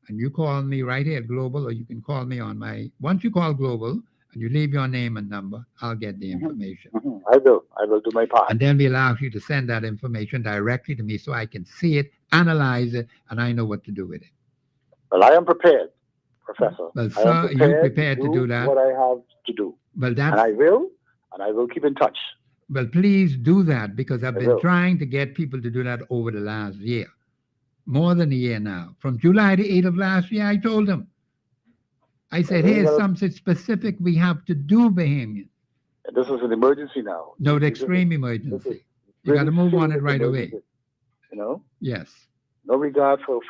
And you call me right here at Global, or you can call me on my, once you call Global and you leave your name and number, I'll get the Mhm. information. Mhm. I will. I will do my part. And then we'll ask you to send that information directly to me so I can see it, analyze it, and I know what to do with it. Well, I am prepared, Professor. Well, I am sir, you prepared to do that. what I have to do. Well, And that's I will keep in touch. well, please do that because I've I been will. trying to get people to do that over the last year, more than a year now. From July the 8th of last year, I told them. I said, Well, we here's gotta- something specific we have to do, Bahamian. This is an emergency now. No, the This is- extreme this is emergency. You got to really move on serious it right away. emergency. You know, Yes. no regard for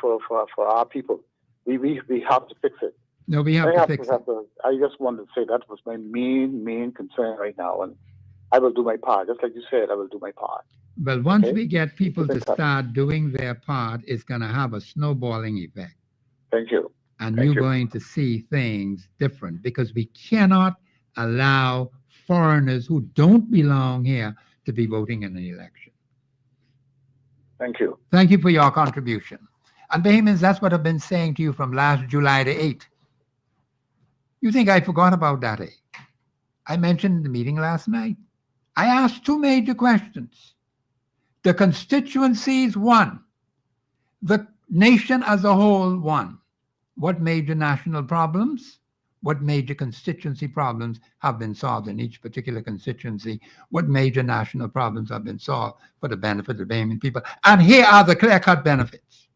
our people. We have to fix it. No, we have to fix it. Professor, I just wanted to say that was my main concern right now, and I will do my part. Just like you said, I will do my part. But once Okay. we get people Keep to in touch. start doing their part, it's going to have a snowballing effect. Thank you. And Thank you're you. going to see things different because we cannot allow foreigners who don't belong here to be voting in an election. Thank you. Thank you for your contribution. And Bahamians, that's what I've been saying to you from last July the 8th. You think I forgot about that, eh? I mentioned in the meeting last night. I asked two major questions. The constituencies won. The nation as a whole won. What major national problems, what major constituency problems have been solved in each particular constituency? What major national problems have been solved for the benefit of the Bahamian people? And here are the clear-cut benefits.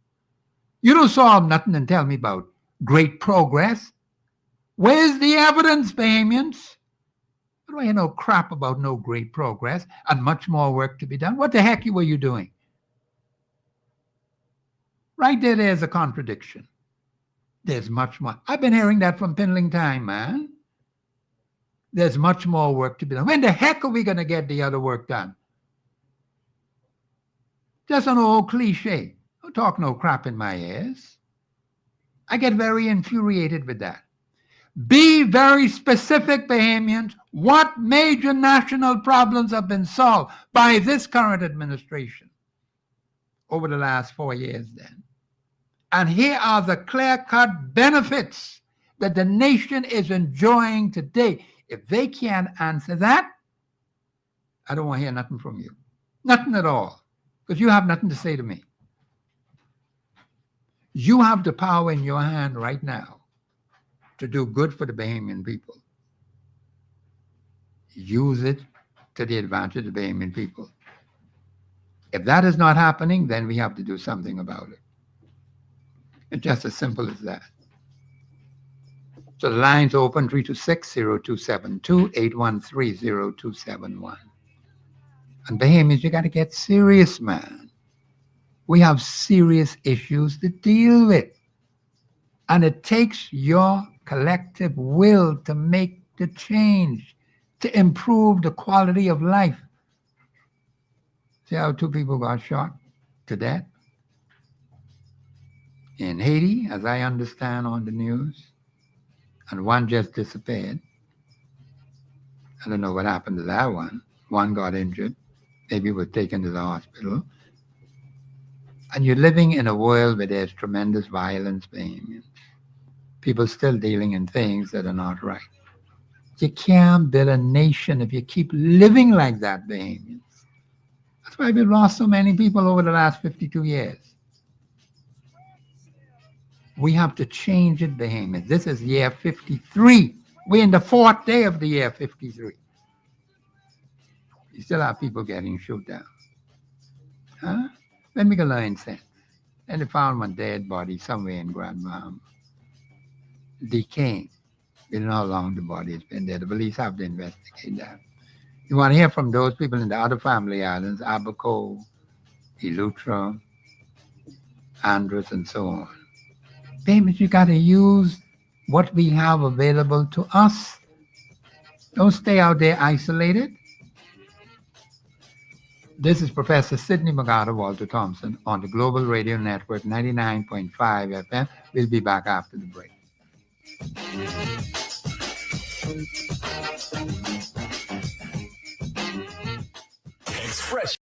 You don't solve nothing and tell me about great progress. Where's the evidence, Bahamians? I don't hear no crap about no great progress and much more work to be done. What the heck were you doing? Right there, there's a contradiction. There's much more. I've been hearing that from Pinling Time, man. There's much more work to be done. When the heck are we going to get the other work done? Just an old cliche. Don't talk no crap in my ears. I get very infuriated with that. Be very specific, Bahamians. What major national problems have been solved by this current administration over the last 4 years then? And here are the clear-cut benefits that the nation is enjoying today. If they can't answer that, I don't want to hear nothing from you. Nothing at all. Because you have nothing to say to me. You have the power in your hand right now to do good for the Bahamian people. Use it to the advantage of the Bahamian people. If that is not happening, then we have to do something about it. It's just as simple as that. So the line's open 326-0272-813-0271. And Bahamians, you got to get serious, man. We have serious issues to deal with. And it takes your collective will to make the change, to improve the quality of life. See how 2 people got shot to death? In Haiti, as I understand on the news, and one just disappeared. I don't know what happened to that one. One got injured, maybe was taken to the hospital. And you're living in a world where there's tremendous violence, Bahamians. People still dealing in things that are not right. You can't build a nation if you keep living like that, Bahamians. That's why we've lost so many people over the last 52 years. We have to change it, Bahamians. This is year 53. We're in the 4th day of the year 53. You still have people getting shot down. Huh? When we can learn sense. And they found one dead body somewhere in Grand Bahama. Decaying. We don't know how long the body has been there. The police have to investigate that. You want to hear from those people in the other family islands, Abaco, Elutra, Andros, and so on. Babies, you got to use what we have available to us. Don't stay out there isolated. This is Professor Sidney McGarter, Walter Thompson on the Global Radio Network 99.5 FM. We'll be back after the break. Express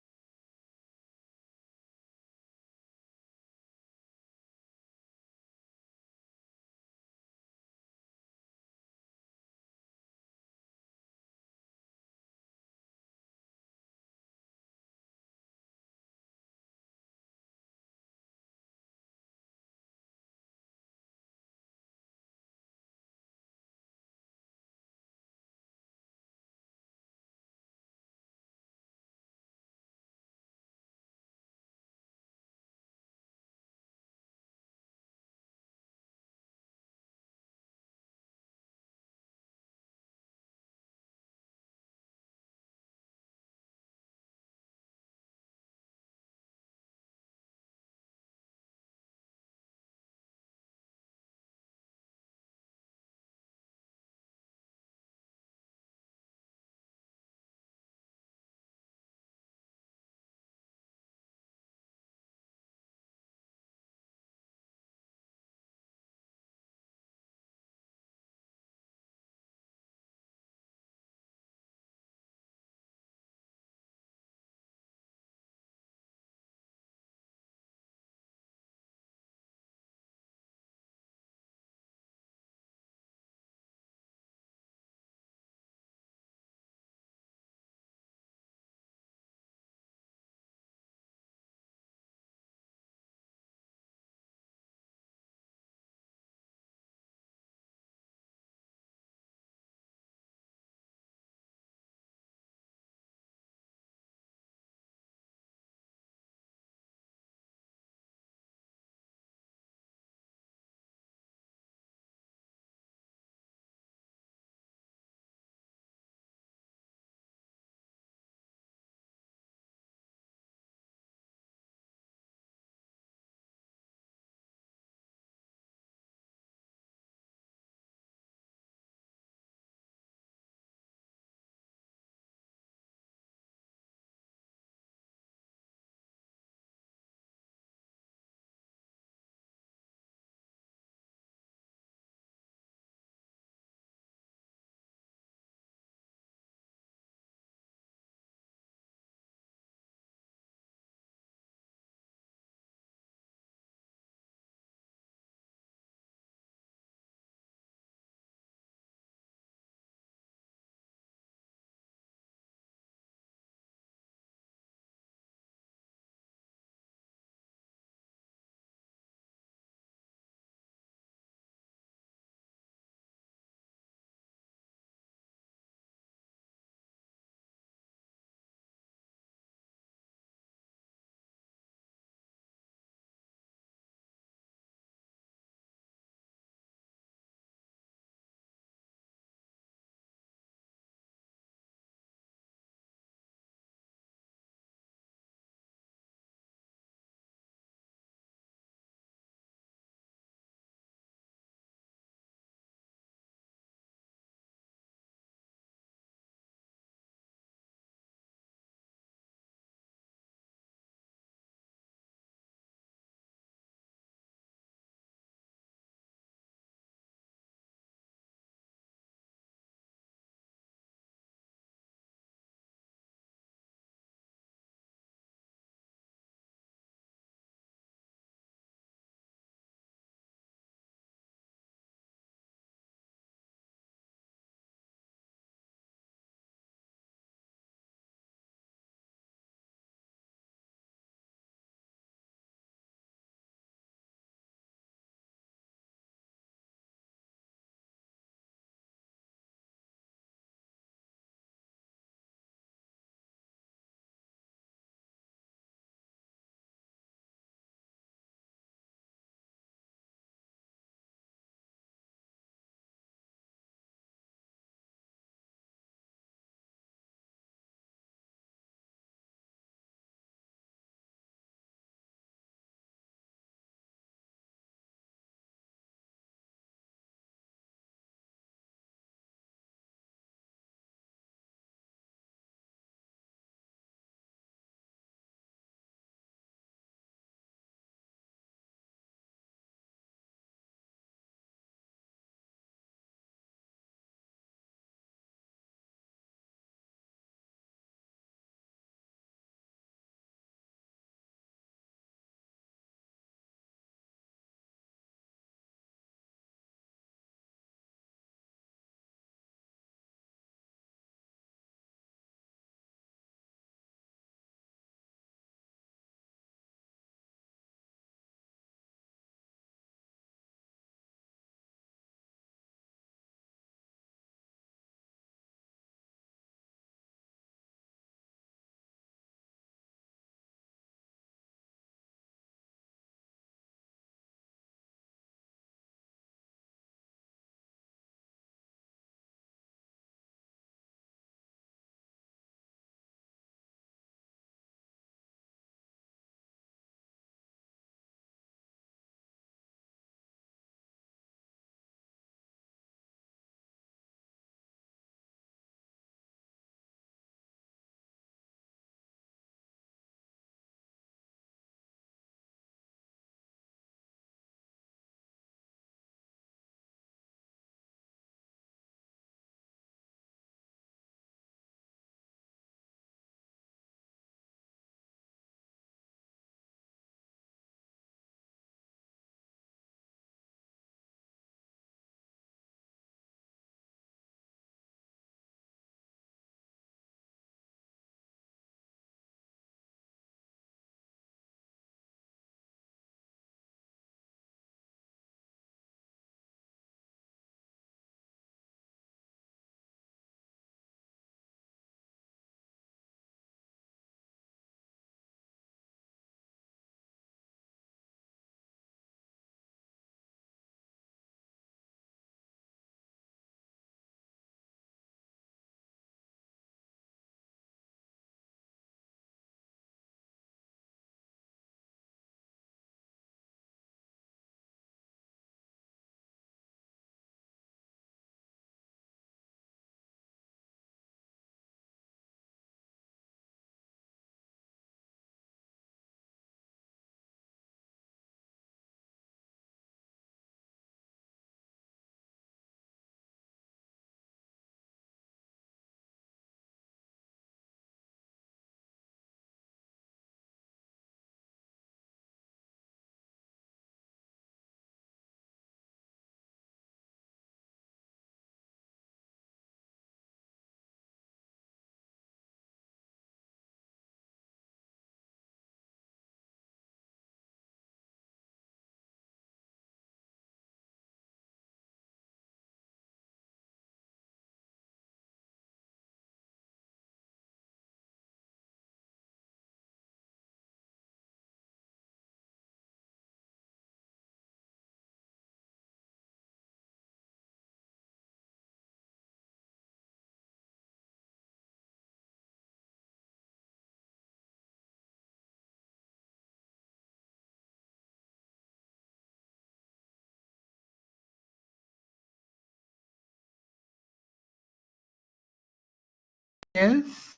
years.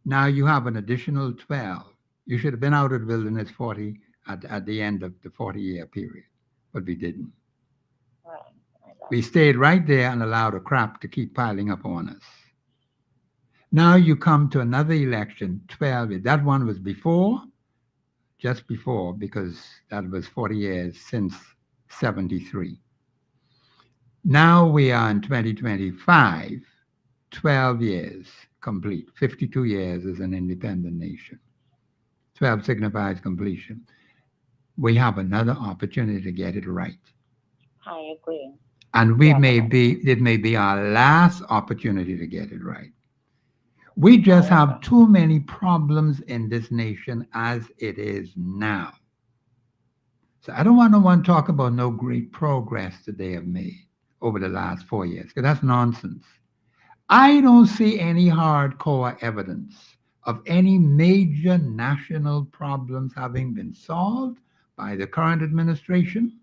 Now you have an additional 12. You should have been out of the wilderness 40 at the end of the 40-year period, but we didn't. Right. We stayed right there and allowed the crap to keep piling up on us. Now you come to another election, 12. That one was before, just before, because that was 40 years since 73. Now we are in 2025, 12 years complete, 52 years as an independent nation. 12 signifies completion. We have another opportunity to get it right. I agree. And it may be our last opportunity to get it right. We just have too many problems in this nation as it is now. So I don't want no one to talk about no great progress that they have made over the last 4 years, because that's nonsense. I don't see any hardcore evidence of any major national problems having been solved by the current administration.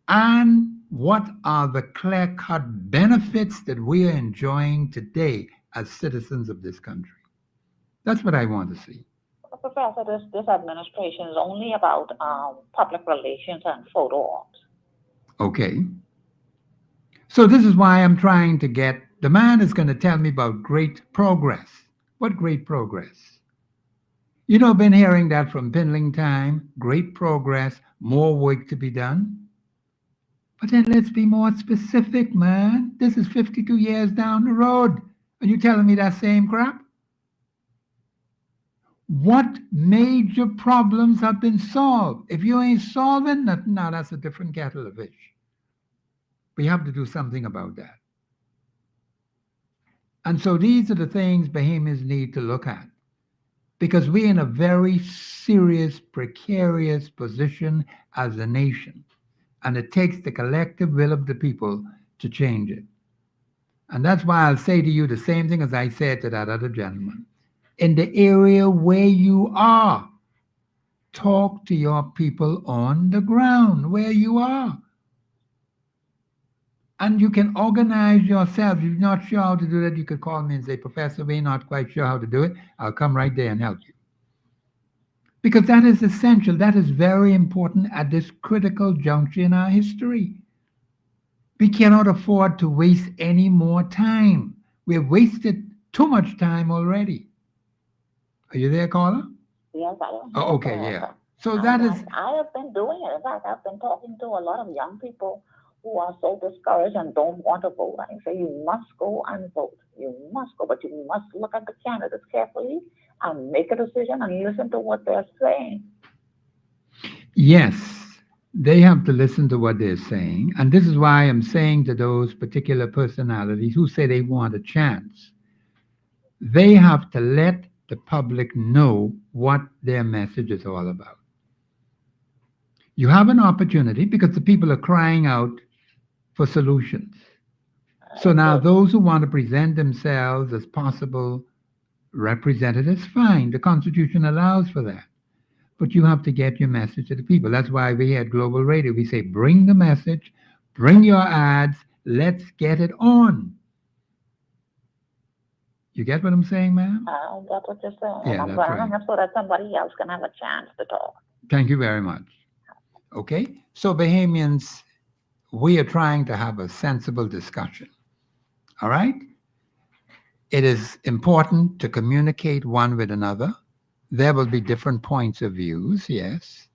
And what are the clear-cut benefits that we are enjoying today as citizens of this country? That's what I want to see. Professor, this administration is only about public relations and photo ops. Okay. So this is why I'm trying to get, the man is going to tell me about great progress. What great progress? You know, been hearing that from Pinling time, great progress, more work to be done. But then let's be more specific, man. This is 52 years down the road. And you telling me that same crap? What major problems have been solved? If you ain't solving nothing, now that's a different kettle of fish. We have to do something about that. And so these are the things Bahamians need to look at, because we're in a very serious, precarious position as a nation. And it takes the collective will of the people to change it. And that's why I'll say to you the same thing as I said to that other gentleman. In the area where you are, talk to your people on the ground where you are. And you can organize yourself. If you're not sure how to do that, you could call me and say, Professor, we're not quite sure how to do it. I'll come right there and help you. Because that is essential. That is very important at this critical juncture in our history. We cannot afford to waste any more time. We've wasted too much time already. Are you there, caller? Yes, I am. Oh, okay, yeah. So that is... I have been doing it. In fact, I've been talking to a lot of young people who are so discouraged and don't want to vote. I say, you must go and vote. You must go, but you must look at the candidates carefully and make a decision and listen to what they're saying. Yes, they have to listen to what they're saying. And this is why I'm saying to those particular personalities who say they want a chance, they have to let the public know what their message is all about. You have an opportunity because the people are crying out for solutions. So now those who want to present themselves as possible representatives, fine. The Constitution allows for that. But you have to get your message to the people. That's why we had Global Radio. We say, bring the message, bring your ads, let's get it on. You get what I'm saying, ma'am? I get what you're saying. Yeah, I'm that's going to right. hang up so that somebody else can have a chance to talk. Thank you very much. Okay, so Bahamians, we are trying to have a sensible discussion. All right? It is important to communicate one with another. There will be different points of views, yes.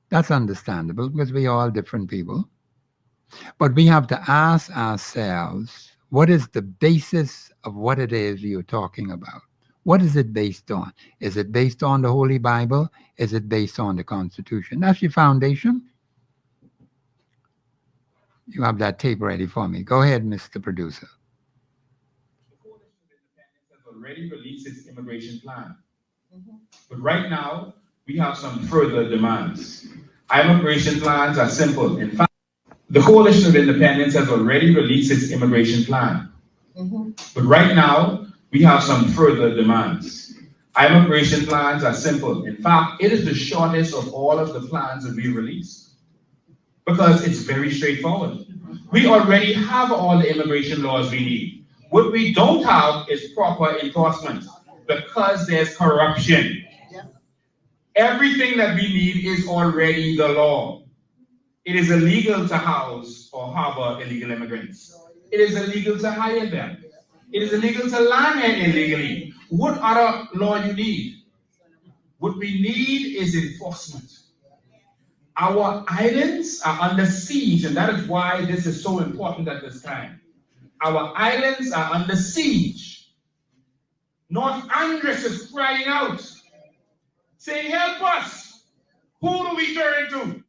That's understandable because we are all different people. But we have to ask ourselves, what is the basis of what it is you're talking about? What is it based on? Is it based on the Holy Bible? Is it based on the Constitution? That's your foundation. You have that tape ready for me. Go ahead, Mr. Producer. The Coalition of Independence has already released its immigration plan. But right now, we have some further demands. Our immigration plans are simple. In fact, the Coalition of Independence has already released its immigration plan. But right now, we have some further demands. Our immigration plans are simple. In fact, it is the shortest of all of the plans that we released because it's very straightforward. We already have all the immigration laws we need. What we don't have is proper enforcement because there's corruption. Everything that we need is already the law. It is illegal to house or harbor illegal immigrants. It is illegal to hire them. It is illegal to land here illegally. What other law you need? What we need is enforcement. Our islands are under siege, and that is why this is so important at this time. Our islands are under siege. North Andres is crying out, saying, help us. Who do we turn to?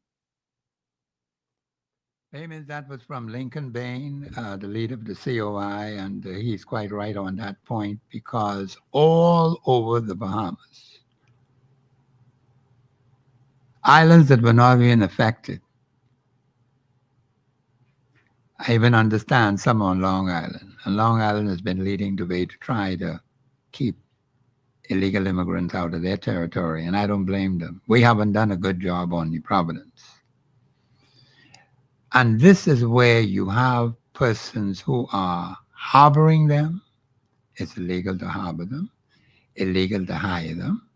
Amos, that was from Lincoln Bain, the leader of the COI, and he's quite right on that point, because all over the Bahamas, islands that were not even affected. I even understand some on Long Island. And Long Island has been leading the way to try to keep illegal immigrants out of their territory, and I don't blame them. We haven't done a good job on New Providence. And this is where you have persons who are harboring them. It's illegal to harbor them, illegal to hire them,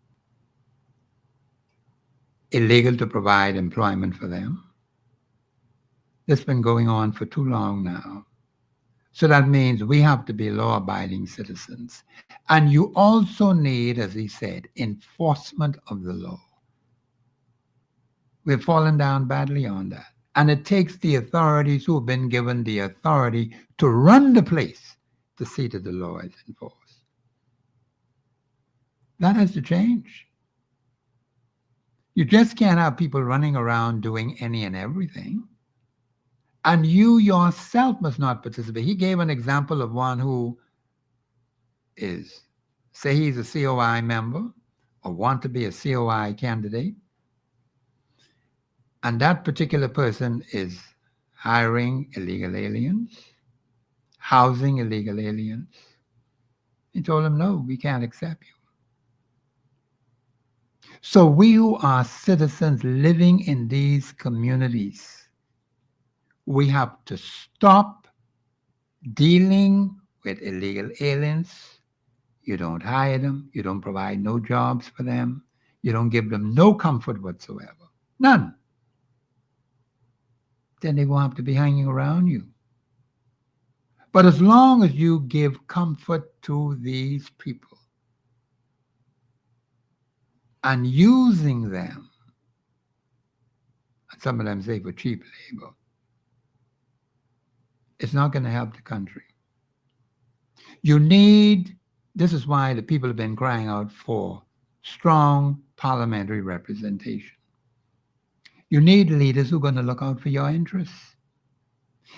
illegal to provide employment for them. This has been going on for too long now. So that means we have to be law-abiding citizens. And you also need, as he said, enforcement of the law. We've fallen down badly on that. And it takes the authorities who have been given the authority to run the place to see that the law is enforced. That has to change. You just can't have people running around doing any and everything. And you yourself must not participate. He gave an example of one who is, say he's a COI member or want to be a COI candidate. And that particular person is hiring illegal aliens, housing illegal aliens. He told them, no, we can't accept you. So we who are citizens living in these communities, we have to stop dealing with illegal aliens. You don't hire them. You don't provide no jobs for them. You don't give them no comfort whatsoever. None. Then they won't have to be hanging around you. But as long as you give comfort to these people and using them, and some of them say for cheap labor, it's not going to help the country. You need, this is why the people have been crying out for strong parliamentary representation. You need leaders who are going to look out for your interests.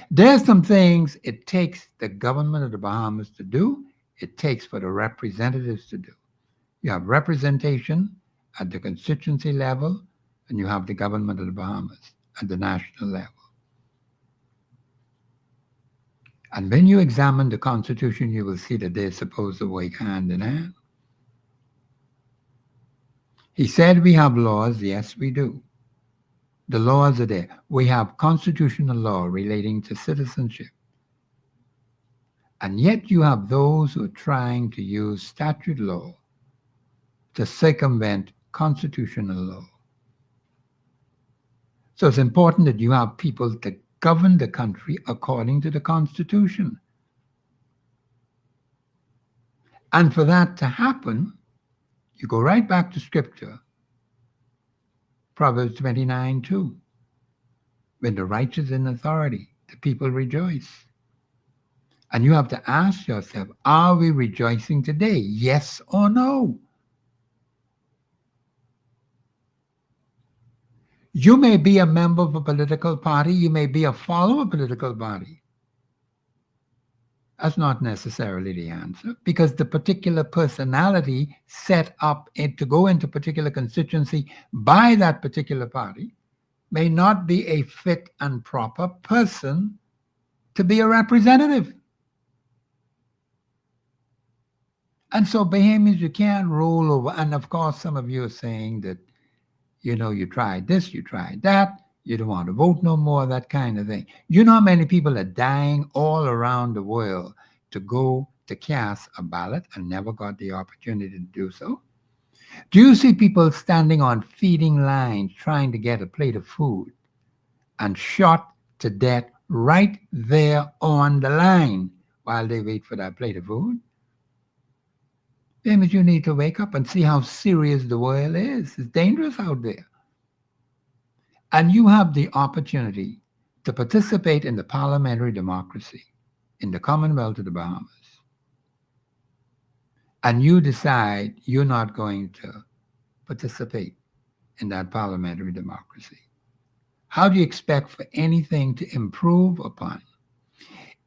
There's some things it takes the government of the Bahamas to do, it takes for the representatives to do. You have representation at the constituency level, and you have the government of the Bahamas at the national level. And when you examine the Constitution, you will see that they're supposed to work hand in hand. He said we have laws. Yes, we do. The laws are there. We have constitutional law relating to citizenship. And yet you have those who are trying to use statute law to circumvent constitutional law. So it's important that you have people that govern the country according to the Constitution. And for that to happen, you go right back to Scripture, Proverbs 29:2. When the righteous in authority, the people rejoice. And you have to ask yourself, are we rejoicing today? Yes or no? You may be a member of a political party. You may be a follower of a political party. That's not necessarily the answer, because the particular personality set up to go into a particular constituency by that particular party may not be a fit and proper person to be a representative. And so, Bahamians, you can't roll over. And of course, some of you are saying that, you know, you tried this, you tried that, you don't want to vote no more, that kind of thing. You know how many people are dying all around the world to go to cast a ballot and never got the opportunity to do so? Do you see people standing on feeding lines trying to get a plate of food and shot to death right there on the line while they wait for that plate of food? James, you need to wake up and see how serious the world is. It's dangerous out there. And you have the opportunity to participate in the parliamentary democracy in the Commonwealth of the Bahamas. And you decide you're not going to participate in that parliamentary democracy. How do you expect for anything to improve upon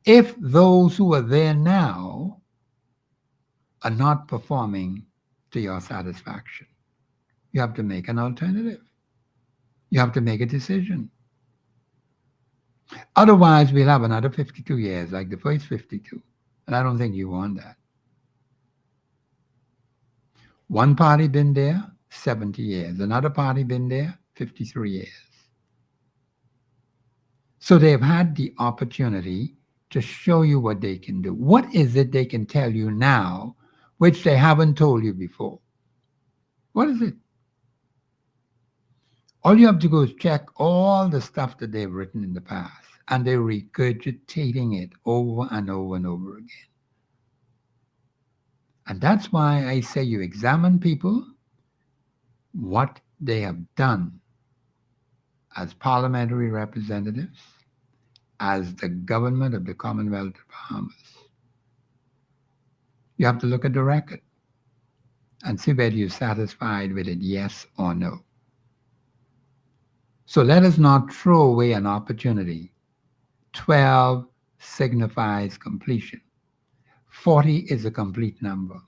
if those who are there now are not performing to your satisfaction? You have to make an alternative. You have to make a decision. Otherwise, we'll have another 52 years like the first 52. And I don't think you want that. One party been there 70 years. Another party been there 53 years. So they've had the opportunity to show you what they can do. What is it they can tell you now which they haven't told you before? What is it? All you have to do is check all the stuff that they've written in the past, and they're regurgitating it over and over and over again. And that's why I say you examine people, what they have done as parliamentary representatives, as the government of the Commonwealth of Bahamas. You have to look at the record and see whether you're satisfied with it, yes or no. So let us not throw away an opportunity. 12 signifies completion. 40 is a complete number.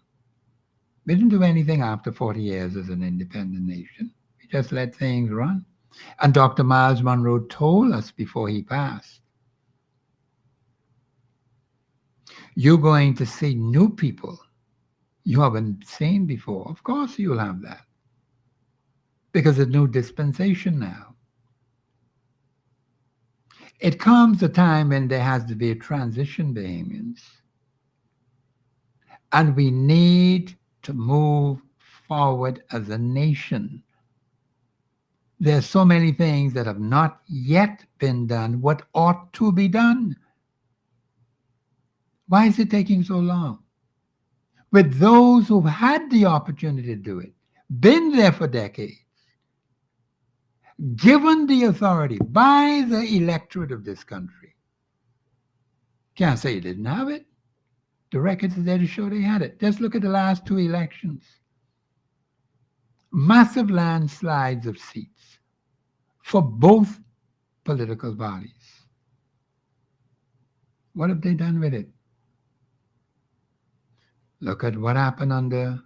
We didn't do anything after 40 years as an independent nation. We just let things run. And Dr. Miles Monroe told us before he passed, you're going to see new people you haven't seen before. Of course you'll have that. Because it's a new dispensation now. It comes a time when there has to be a transition, Bahamians. And we need to move forward as a nation. There's so many things that have not yet been done, what ought to be done. Why is it taking so long? With those who've had the opportunity to do it, been there for decades, given the authority by the electorate of this country. Can't say you didn't have it. The records are there to show they had it. Just look at the last 2 elections. Massive landslides of seats for both political parties. What have they done with it? Look at what happened under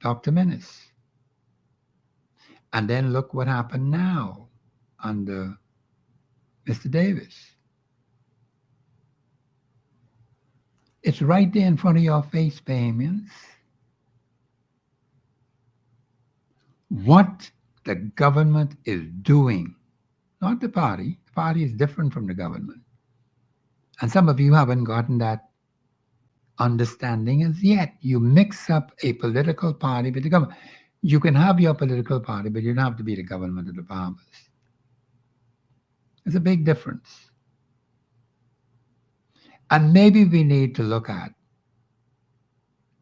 Dr. Menace. And then look what happened now under Mr. Davis. It's right there in front of your face, Bahamians. What the government is doing, not the party. The party is different from the government. And some of you haven't gotten that understanding as yet. You mix up a political party with the government. You can have your political party, but you don't have to be the government of the Bahamas. There's a big difference. And maybe we need to look at,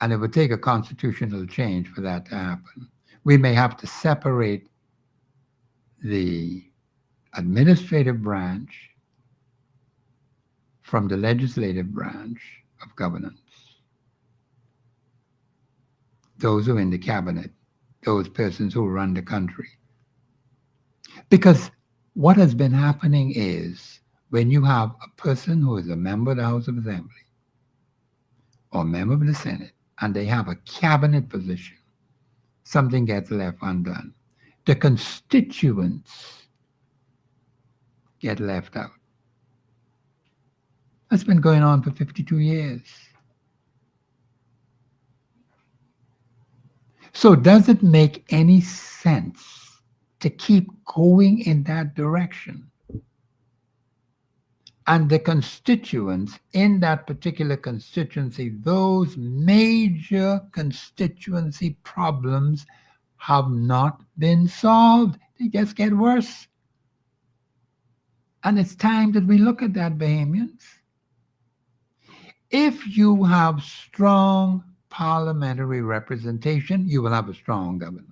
and it would take a constitutional change for that to happen. We may have to separate the administrative branch from the legislative branch of governance. Those who are in the cabinet, those persons who run the country. Because what has been happening is when you have a person who is a member of the House of Assembly or a member of the Senate and they have a cabinet position, something gets left undone. The constituents get left out. That's been going on for 52 years. So does it make any sense to keep going in that direction And the constituents in that particular constituency, those major constituency problems have not been solved. They just get worse. And it's time that we look at that, Bahamians. If you have strong parliamentary representation, you will have a strong government.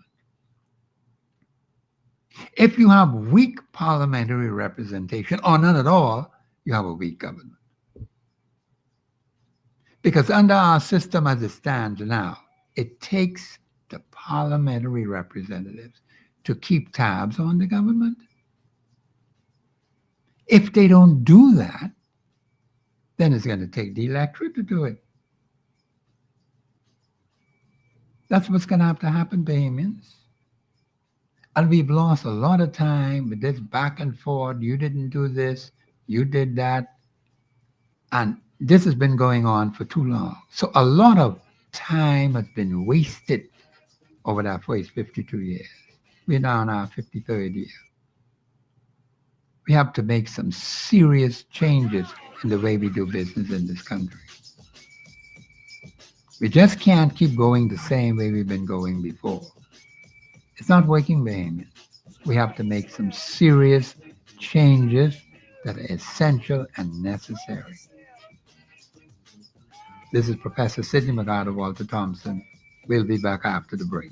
If you have weak parliamentary representation, or none at all, you have a weak government. Because under our system as it stands now, it takes the parliamentary representatives to keep tabs on the government. If they don't do that, then it's going to take the electorate to do it. That's what's going to have to happen, Bahamians. And we've lost a lot of time with this back and forth. You didn't do this, you did that. And this has been going on for too long. So a lot of time has been wasted over that first 52 years. We're now in our 53rd year. We have to make some serious changes in the way we do business in this country. We just can't keep going the same way we've been going before. It's not working, Bahamian. We have to make some serious changes that are essential and necessary. This is Professor Sidney McGarter, Walter Thompson. We'll be back after the break.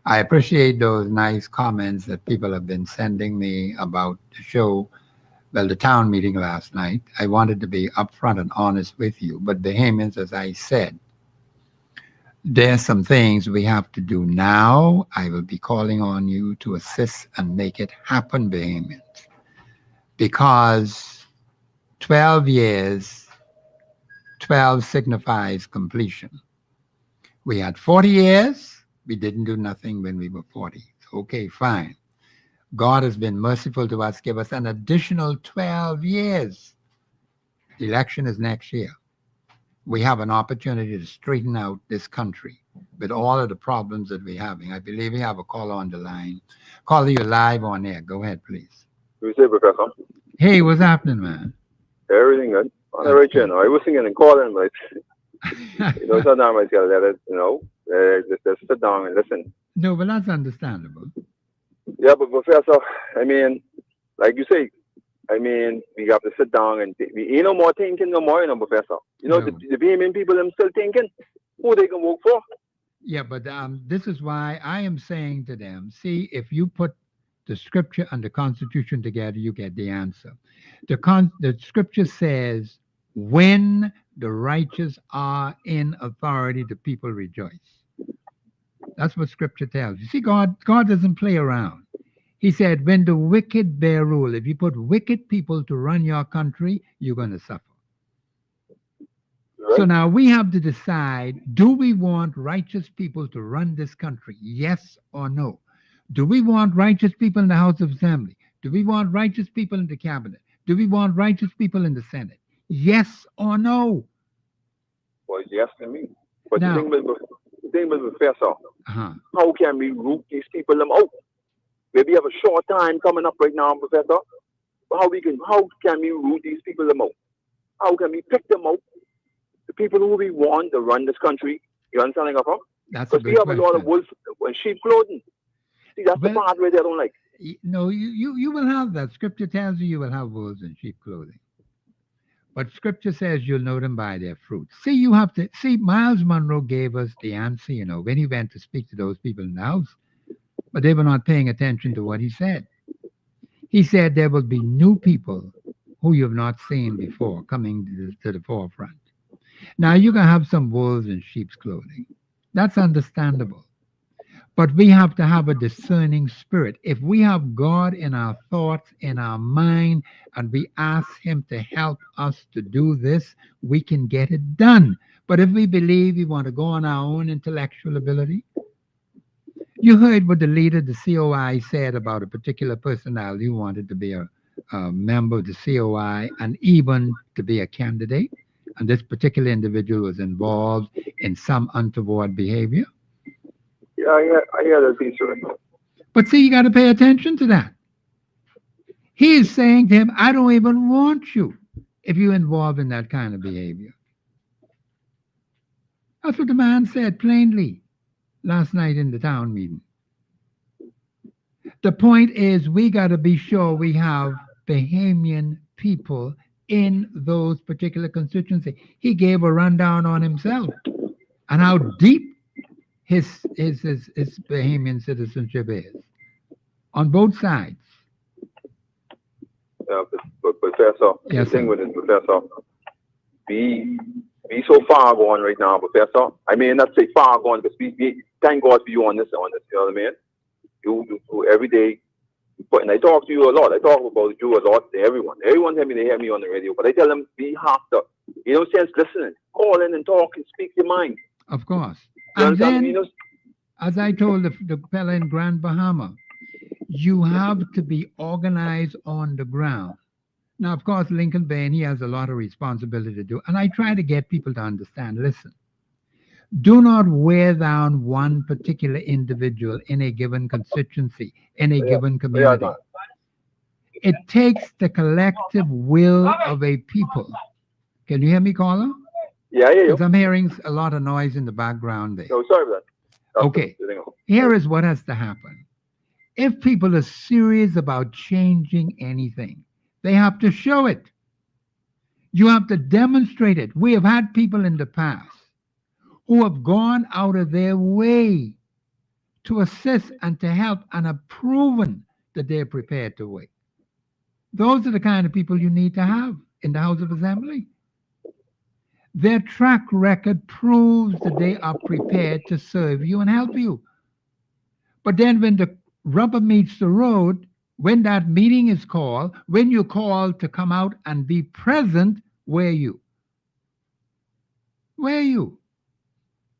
I appreciate those nice comments that people have been sending me about the show, well, the town meeting last night. I wanted to be upfront and honest with you, but Bahamians, as I said, there's some things we have to do now. I will be calling on you to assist and make it happen, Bahamians, because 12 years, 12 signifies completion. We had 40 years. We didn't do nothing when we were 40. Okay, fine. God has been merciful to us, give us an additional 12 years. The election is next year. We have an opportunity to straighten out this country with all of the problems that we're having. I believe we have a caller on the line. Caller, you're live on air. Go ahead, please. We say, Professor. Hey, what's happening, man? Everything good. On the right channel. I was thinking and calling, but sometimes I tell that, just sit down and listen. No, but that's understandable. Yeah, but Professor, I mean, like you say, I mean, we have to sit down and we ain't no more thinking no more, Professor. No. The Bahamian people, them still thinking who they can work for. Yeah, but this is why I am saying to them, see, if you put the scripture and the Constitution together, you get the answer. The scripture says, when the righteous are in authority, the people rejoice. That's what scripture tells you. See, God doesn't play around. He said, when the wicked bear rule, if you put wicked people to run your country, you're going to suffer. Right? So now we have to decide, do we want righteous people to run this country? Yes or no? Do we want righteous people in the House of Assembly? Do we want righteous people in the cabinet? Do we want righteous people in the Senate? Yes or no? Well, yes to me. But Now, the thing with Professor, uh-huh. how can we root these people them out? Maybe we have a short time coming up right now, Professor. How can we root these people them out? How can we pick them out? The people who we want to run this country. You understand, huh? That's a Because we good have question. a lot of wolf and sheep clothing. See, that's the Well, part where they don't like. No, you will have that. Scripture tells you will have wolves in sheep clothing. But scripture says you'll know them by their fruit. See, Miles Monroe gave us the answer, when he went to speak to those people in the house, but they were not paying attention to what he said. He said there will be new people who you have not seen before coming to the forefront. Now, you can have some wolves in sheep's clothing. That's understandable. But we have to have a discerning spirit. If we have God in our thoughts, in our mind, and we ask Him to help us to do this, we can get it done. But if we believe we want to go on our own intellectual ability, you heard what the leader, the COI, said about a particular personality who wanted to be a member of the COI and even to be a candidate. And this particular individual was involved in some untoward behavior. Yeah, I hear that piece right now. But see, you got to pay attention to that. He is saying to him, I don't even want you if you're involved in that kind of behavior. That's what the man said plainly last night in the town meeting. The point is, we got to be sure we have Bahamian people in those particular constituencies. He gave a rundown on himself and how deep his Bahamian citizenship is on both sides. But Professor, Yes, the thing sir. with it, Professor, we so far gone right now, Professor. I mean, not say far gone, because we thank God for you on this, you know what I mean? You every day, and I talk to you a lot. I talk about you a lot to everyone. Everyone tell me they hear me on the radio, but I tell them, we have to, sense listening, call in and talk and speak your mind. Of course. You And understand then, me? as I told the fella in Grand Bahama, you have to be organized on the ground. Now, of course, Lincoln Bain, he has a lot of responsibility to do. And I try to get people to understand, listen, do not wear down one particular individual in a given constituency, in a given community. It takes the collective will of a people. Can you hear me, caller? Yeah, yeah. Because I'm hearing a lot of noise in the background there. No, sorry about that. Okay. Here is what has to happen. If people are serious about changing anything, they have to show it. You have to demonstrate it. We have had people in the past who have gone out of their way to assist and to help and have proven that they're prepared to wait. Those are the kind of people you need to have in the House of Assembly. Their track record proves that they are prepared to serve you and help you. But then when the rubber meets the road, when that meeting is called, when you're called to come out and be present, where are you? Where are you?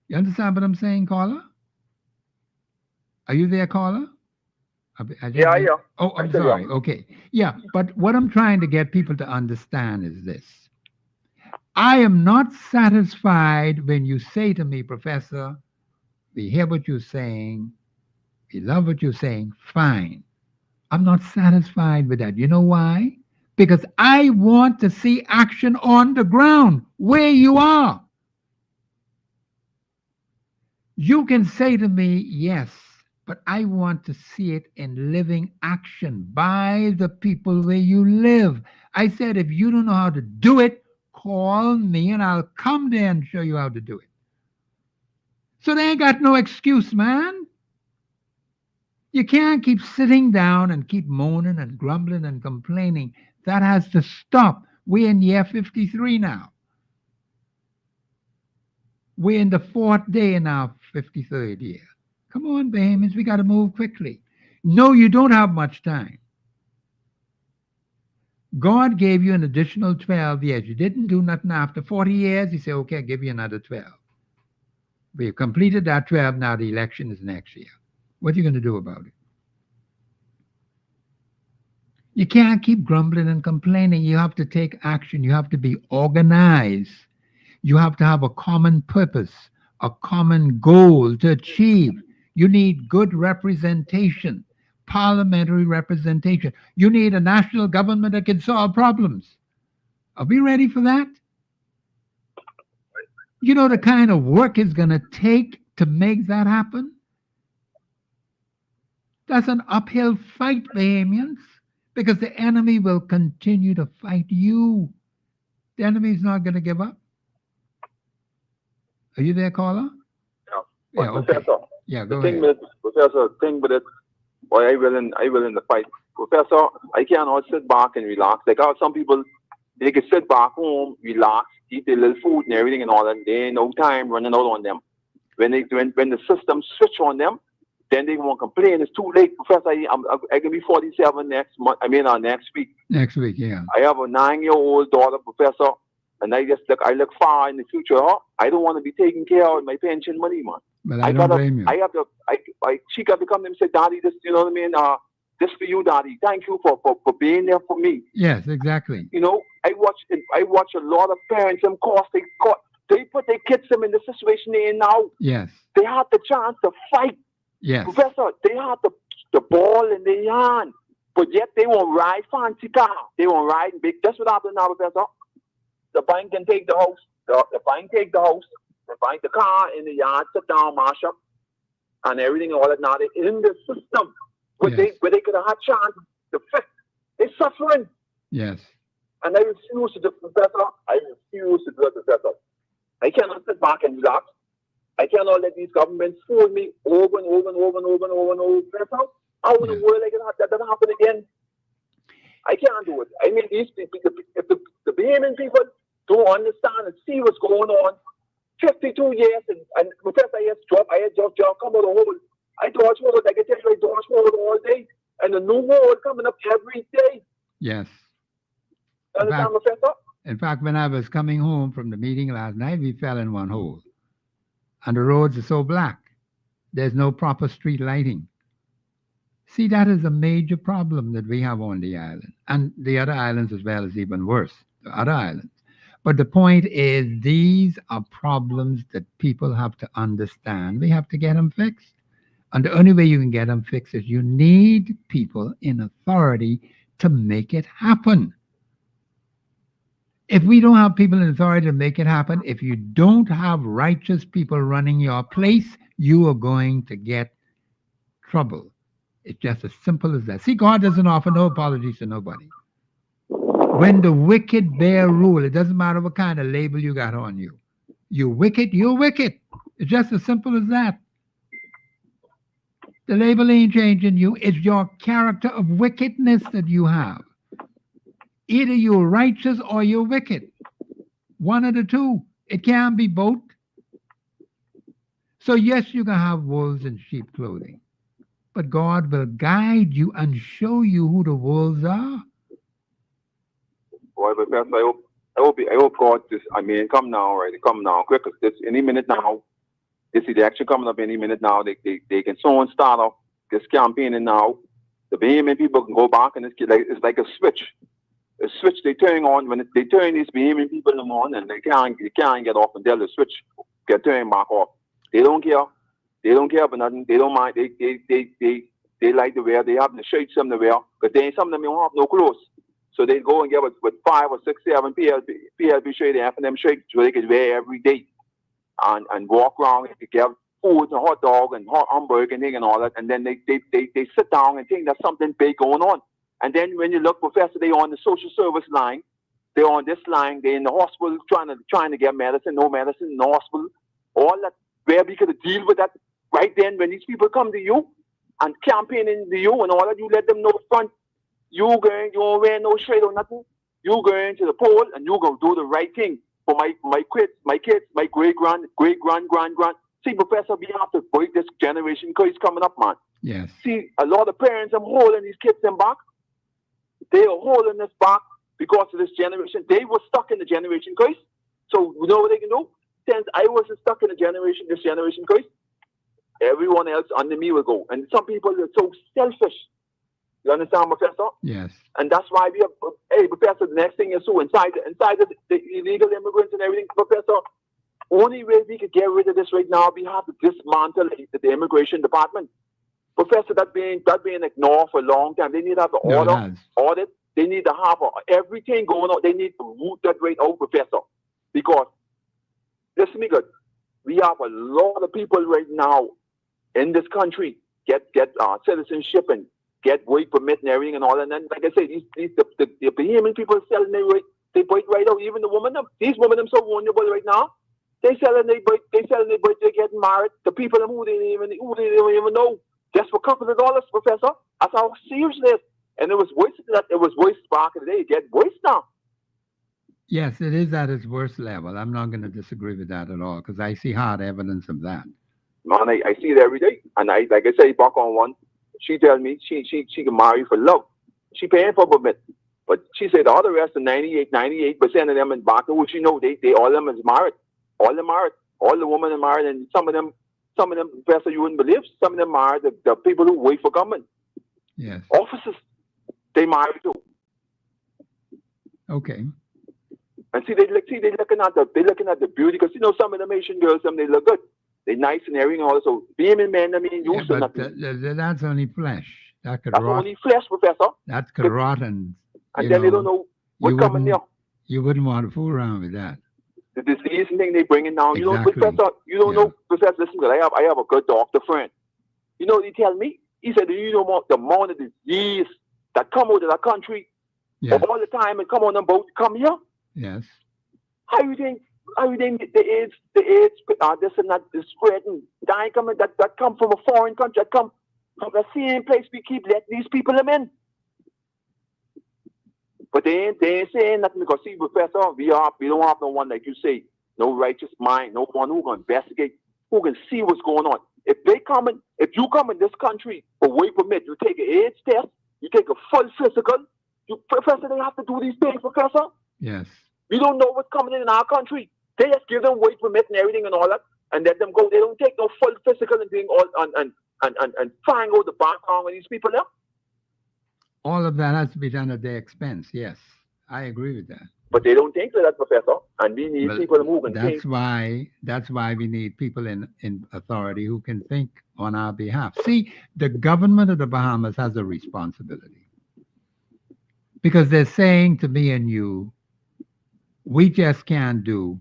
You understand what I'm saying, caller? Are you there, caller? Yeah, yeah. Oh, I'm still sorry. am. Okay. Yeah, but what I'm trying to get people to understand is this. I am not satisfied when you say to me, Professor, we hear what you're saying, we love what you're saying, fine. I'm not satisfied with that. You know why? Because I want to see action on the ground where you are. You can say to me, yes, but I want to see it in living action by the people where you live. I said, if you don't know how to do it, call me and I'll come there and show you how to do it. So they ain't got no excuse, man. You can't keep sitting down and keep moaning and grumbling and complaining. That has to stop. We're in year 53 now. We're in the 4th day in our 53rd year. Come on, Bahamians, we got to move quickly. No, you don't have much time. God gave you an additional 12 years. You didn't do nothing after 40 years. He said, okay, I'll give you another 12. We've completed that 12. Now the election is next year. What are you going to do about it? You can't keep grumbling and complaining. You have to take action. You have to be organized. You have to have a common purpose, a common goal to achieve. You need good representation, parliamentary representation. You need a national government that can solve problems. Are we ready for that? You know the kind of work it's going to take to make that happen? That's an uphill fight, Bahamians, because the enemy will continue to fight you. The enemy is not going to give up. Are you there, caller? Yeah, okay. Professor. Yeah, go the thing ahead. with Professor, thing with it, boy, I will in the fight. Professor, I cannot sit back and relax. Like how some people, they can sit back home, relax, eat their little food and everything and all that. They ain't no time running out on them. When the system switch on them, then they won't complain. It's too late, Professor. I can be 47 next month. Next week. Next week, yeah. I have a 9-year-old daughter, Professor, and I look far in the future. Huh? I don't want to be taking care of my pension money, man. But I don't blame you. She got to come to me and say, Daddy, this, you know what I mean? This for you, Daddy. Thank you for being there for me. Yes, exactly. You know, I watch a lot of parents, of course, they put their kids in the situation they're in now. Yes. They had the chance to fight. Yes. Professor, they had the ball in their hand, but yet they won't ride fancy car. They won't ride big. That's what happened now, Professor. The bank can take the house. The bank take the house. The bank, the car in the yard, sit down, mash up, and everything, all that. Now they're in the system where Yes. they could have had chance to fix. They're suffering. Yes. And I refuse to do it, Professor. I refuse to do it, Professor. I cannot sit back and relax. I cannot let these governments fool me over and over and over and over and over and over. Professor, how in the world I can have that happen again? I can't do it. I mean, these people, if the Bahamian people don't understand and see what's going on, 52 years and Professor, I had just come out of the hole. I dodge hole. I can tell you, I dodge hole all day, and a new hole coming up every day. Yes. Understand, Professor? In fact, when I was coming home from the meeting last night, we fell in one hole. And the roads are so black. There's no proper street lighting. See, that is a major problem that we have on the island. And the other islands as well is even worse, the other islands. But the point is, these are problems that people have to understand. We have to get them fixed. And the only way you can get them fixed is you need people in authority to make it happen. If we don't have people in authority to make it happen, if you don't have righteous people running your place, you are going to get trouble. It's just as simple as that. See, God doesn't offer no apologies to nobody. When the wicked bear rule, it doesn't matter what kind of label you got on you. You're wicked, you're wicked. It's just as simple as that. The label ain't changing you. It's your character of wickedness that you have. Either you're righteous or you're wicked. One of the two. It can't be both. So yes, you can have wolves in sheep clothing, but God will guide you and show you who the wolves are. Boy, but Pastor, I hope God just, come now, right? Come now, quick, 'cause this any minute now. This is the action coming up any minute now. They can someone start off this campaign and now the Bahamian people can go back and it's like a switch. A switch they turn on when they turn these Bahamian people on and they can't get off until the switch get turned back off. They don't care. They don't care about nothing. They don't mind. They like to wear. They have the shirts some to wear, but some of them don't have no clothes. So they go and get with 5 or 6, 7 PLB shirts, half of them shirts, so they can wear every day and walk around and get food and hot dog and hot hamburger and all that. And then they sit down and think there's something big going on. And then when you look, Professor, they on the social service line. They're on this line. They're in the hospital trying to get medicine. No medicine in the hospital. All that. Where we could deal with that right then when these people come to you and campaigning to you and all that, you let them know front. You don't wear no shirt or nothing. You going to the poll and you go do the right thing for my kids, my great grand. See, Professor, we have to break this generation because it's coming up, man. Yes. See, a lot of parents are holding these kids in back. They are holding this back because of this generation. They were stuck in the generation curse. So you know what they can do? Since I wasn't stuck in this generation curse, everyone else under me will go. And some people are so selfish. You understand, Professor? Yes. And that's why we have, hey, Professor, the next thing is so inside the illegal immigrants and everything, Professor, only way we could get rid of this right now, we have to dismantle the immigration department. Professor, that being ignored for a long time. They need to have the audit. They need to have everything going on. They need to root that right out, Professor. Because, listen to me good, we have a lot of people right now in this country get citizenship and get work permit and everything and all. And then, like I say, the Bahamian people are selling their bike right out. Even the women, these women are so vulnerable right now. They selling their bike. They're getting married. The people who didn't even know. Just for a couple of dollars, Professor. That's how serious it is. And it was worse than that. It was worse back in the day. It gets worse now. Yes, it is at its worst level. I'm not going to disagree with that at all because I see hard evidence of that. Man, I see it every day. And like I say, back on one, she tells me she can marry for love. She paying for permit. But she said the other rest, the 98% of them in back, which she know, they all of them is married. All of them married. All the women are married. And some of them, Professor, you wouldn't believe, some of them married the people who wait for government. Yes. Officers, they married too. Okay. And they're looking at the beauty, because some of them Asian girls, they look good. They're nice and everything also. Being men, used to nothing. That's only flesh. That's only flesh, Professor. That could rot and then they don't know what's coming there. You wouldn't want to fool around with that. The disease thing they bring in now. Exactly. Professor, you don't know, Professor, listen, I have a good doctor friend. You know what he tell me? He said, do you know the amount of disease that come out of that country all the time and come on a boat, come here? Yes. How you think the AIDS, this and that is spreading? That come from a foreign country, that come from the same place we keep letting these people in. But they ain't saying nothing because, see, Professor, we don't have no one, like you say, no righteous mind, no one who can investigate, who can see what's going on. If you come in this country for work permit, you take an AIDS test, you take a full physical, Professor, they have to do these things, Professor. Yes. We don't know what's coming in our country. They just give them work permit and everything and all that, and let them go. They don't take no full physical and doing all and find out the background of these people there. All of that has to be done at their expense. Yes, I agree with that. But they don't think like that, Professor. And we need people who can think. That's why we need people in authority who can think on our behalf. See, the government of the Bahamas has a responsibility. Because they're saying to me and you, we just can't do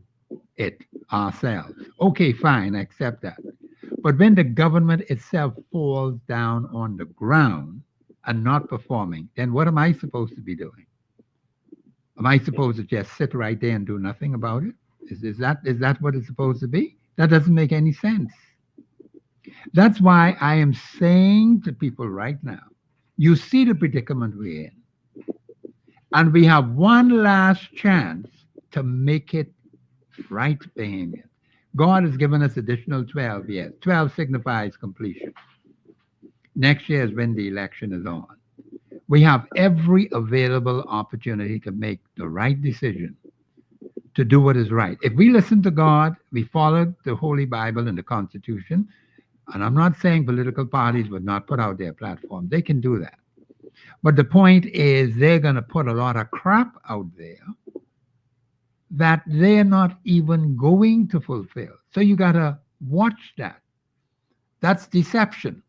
it ourselves. Okay, fine, I accept that. But when the government itself falls down on the ground and not performing, then what am I supposed to be doing? Am I supposed to just sit right there and do nothing about it? Is that what it's supposed to be? That doesn't make any sense. That's why I am saying to people right now, you see the predicament we're in. And we have one last chance to make it right, Bahamian. God has given us additional 12 years. 12 signifies completion. Next year is when the election is on. We have every available opportunity to make the right decision, to do what is right. If we listen to God, we follow the Holy Bible and the Constitution, and I'm not saying political parties would not put out their platform. They can do that. But the point is, they're going to put a lot of crap out there that they're not even going to fulfill. So you got to watch that. That's deception.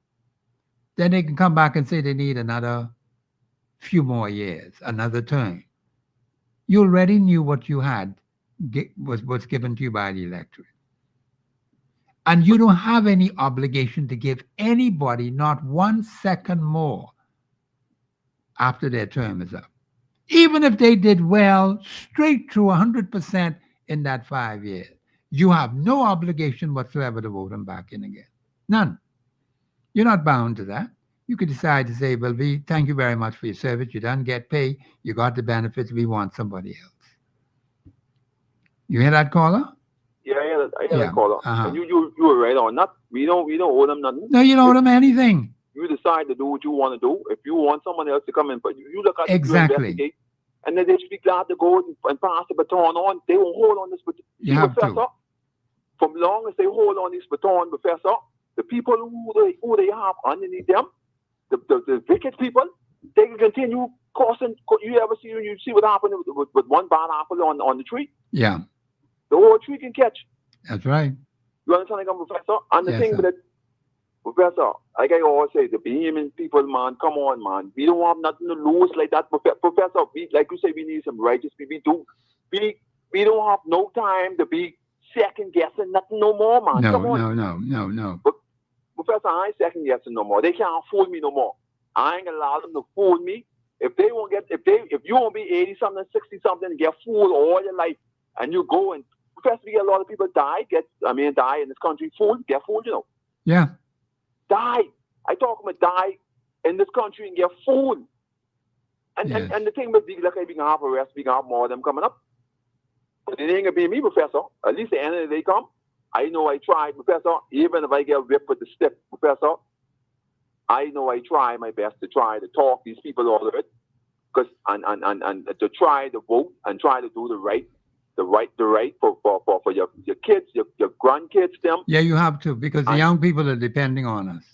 Then they can come back and say they need another few more years, another term. You already knew what you had was given to you by the electorate. And you don't have any obligation to give anybody not 1 second more after their term is up. Even if they did well, straight through 100% in that 5 years, you have no obligation whatsoever to vote them back in again. None. You're not bound to that. You could decide to say, well, we thank you very much for your service. You didn't get pay. You got the benefits. We want somebody else. You hear that, caller? Yeah, I hear Yeah, that caller. uh-huh. And you were right on that. We don't owe them nothing. No, you don't owe them anything. You decide to do what you want to do. If you want someone else to come in, but you look at it, Exactly. you investigate, and then they should be glad to go and pass the baton on. They won't hold on this baton. You have Professor, to. from long as they hold on this baton, Professor, the people who they have underneath them, the wicked people, they can continue causing. You ever see what happened with one bad apple on the tree? Yeah, The whole tree can catch. that's right. You understand, Professor? And the Yes, thing sir. with it, Professor, like I always say, the Bahamian people, man, come on, man. We don't have nothing to lose like that, Professor. We, like you say, we need some righteous people. We don't have no time to be second guessing nothing no more, man. No, Come on. no. Professor, I ain't second guessing no more. They can't fool me no more. I ain't gonna allow them to fool me. If you won't be 80 something, 60 something, and get fooled all your life, and you go and Professor, we get a lot of people die in this country, get fooled, you know. Yeah, Die. I talk about die in this country and get fooled. And Yes. and the thing with we can have arrest, we can have more of them coming up. But it ain't gonna be me, Professor. At least the end of the day come. I know I tried, Professor. Even if I get whipped with the stick, Professor, I know I try my best to try to talk these people out of it. Because and to try to vote and try to do the right for your kids, your grandkids, them. yeah, you have to, because the I- young people are depending on us.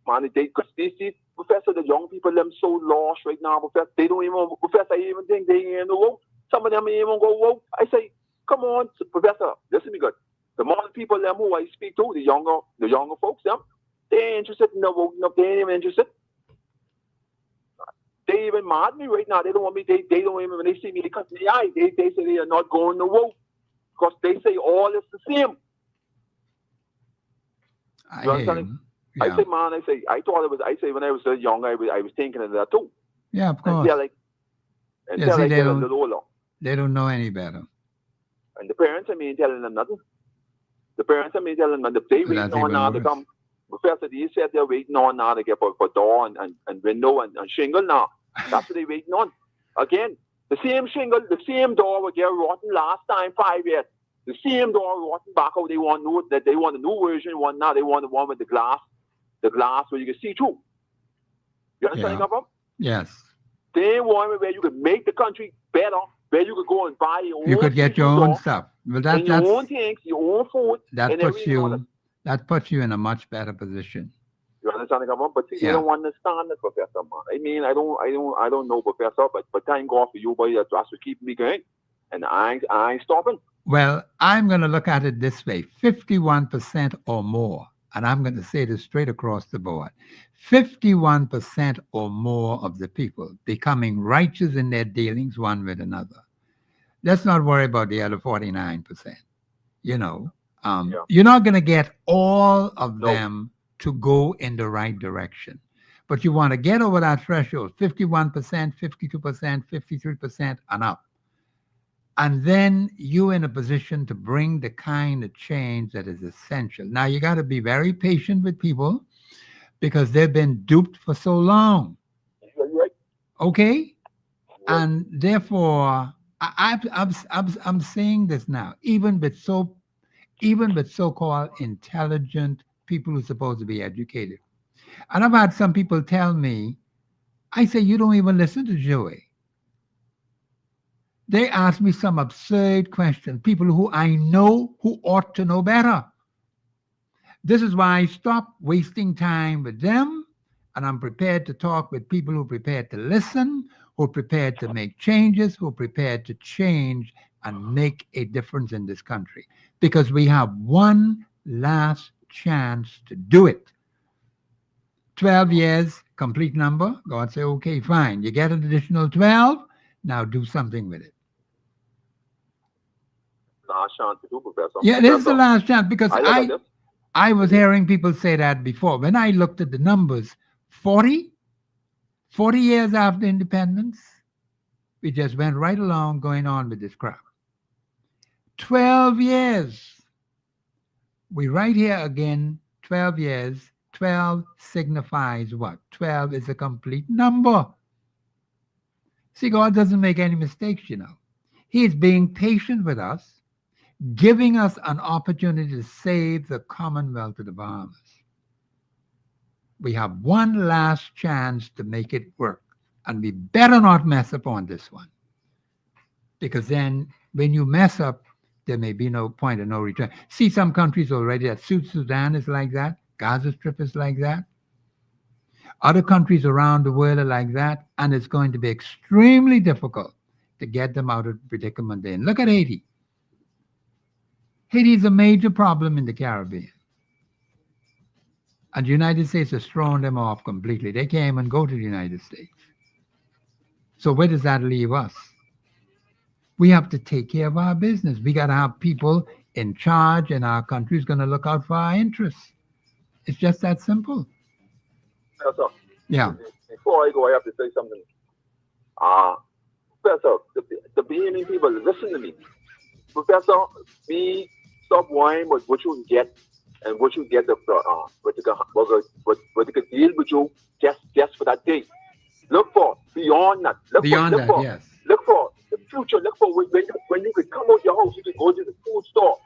Man, because these Professor, the young people, them so lost right now, Professor. They don't even, Professor, I even think they ain't no vote. Some of them ain't even go vote. I say, come on, Professor, listen to me good. The more people them who I speak to, the younger folks, them, they ain't interested in the voting up. They ain't even interested. They even mad me right now. They don't want me. They don't even, when they see me, they cut me in the eye. They say they are not going to vote because they say all is the same. I You hear understand? you. I Yeah. say, man, I thought it was. I say when I was young, I was thinking of that too. Yeah, of course. Until see, I they get a don't- little older. They don't know any better. And the parents, I mean, telling them nothing. The parents, I mean, telling them if they Well, that's waiting on even now to worse. come. Professor, they said they're waiting on now to get for door and window and shingle now. That's what they're waiting on. Again, the same shingle, the same door will get rotten last time 5 years. The same door rotten back out. They want a new version. One now they want the one with the glass where you can see through. You understand, Yeah. Papa? Yes. They want where you can make the country better, where you could go and buy your own. You could get your own stuff. Well, and your own things, your own food, that and puts everything on it. that puts you in a much better position. You understand, Government? But see, they Yeah. don't understand it, Professor, man. I mean, I don't know, Professor, but thank God for you, boy, that's what keep me going. And I ain't stopping. Well, I'm going to look at it this way: 51% or more, and I'm going to say this straight across the board: 51% or more of the people becoming righteous in their dealings one with another. Let's not worry about the other 49%. You know, Yeah. you're not going to get all of No. them to go in the right direction. But you want to get over that threshold, 51%, 52%, 53% and up. And then you're in a position to bring the kind of change that is essential. Now, you got to be very patient with people because they've been duped for so long. You're right. Okay? And therefore, I'm saying this now, even with so-called intelligent people who are supposed to be educated. And I've had some people tell me, I say, you don't even listen to Joey. They ask me some absurd questions, people who I know who ought to know better. This is why I stop wasting time with them, and I'm prepared to talk with people who are prepared to listen, who are prepared to make changes, who are prepared to change and make a difference in this country. Because we have one last chance to do it. 12 years, complete number. God say, okay, fine. You get an additional 12. Now do something with it. Last chance to do, Professor. Yeah, this is the last chance because I I was hearing people say that before. When I looked at the numbers, 40 years after independence, we just went right along going on with this crap. 12 years. We right here again, 12 years. 12 signifies what? 12 is a complete number. See, God doesn't make any mistakes, you know. He's being patient with us, giving us an opportunity to save the Commonwealth of the Bahamas. We have one last chance to make it work, and we better not mess up on this one. Because then when you mess up, there may be no point of no return. See some countries already, that South Sudan is like that, Gaza Strip is like that. Other countries around the world are like that, and it's going to be extremely difficult to get them out of the predicament they're in. Look at Haiti. Haiti is a major problem in the Caribbean. And the United States has thrown them off completely. They can't even go to the United States. So where does that leave us? We have to take care of our business. We got to have people in charge, and our country is going to look out for our interests. It's just that simple. Professor, Yeah. before I go, I have to say something. Professor, the Bahamian people, listen to me. Professor, we stop worrying about what you get and what you get what you can deal with you just for that day. Look for beyond that. Look for the future. Look for when you could come out your house, you could go to the food store.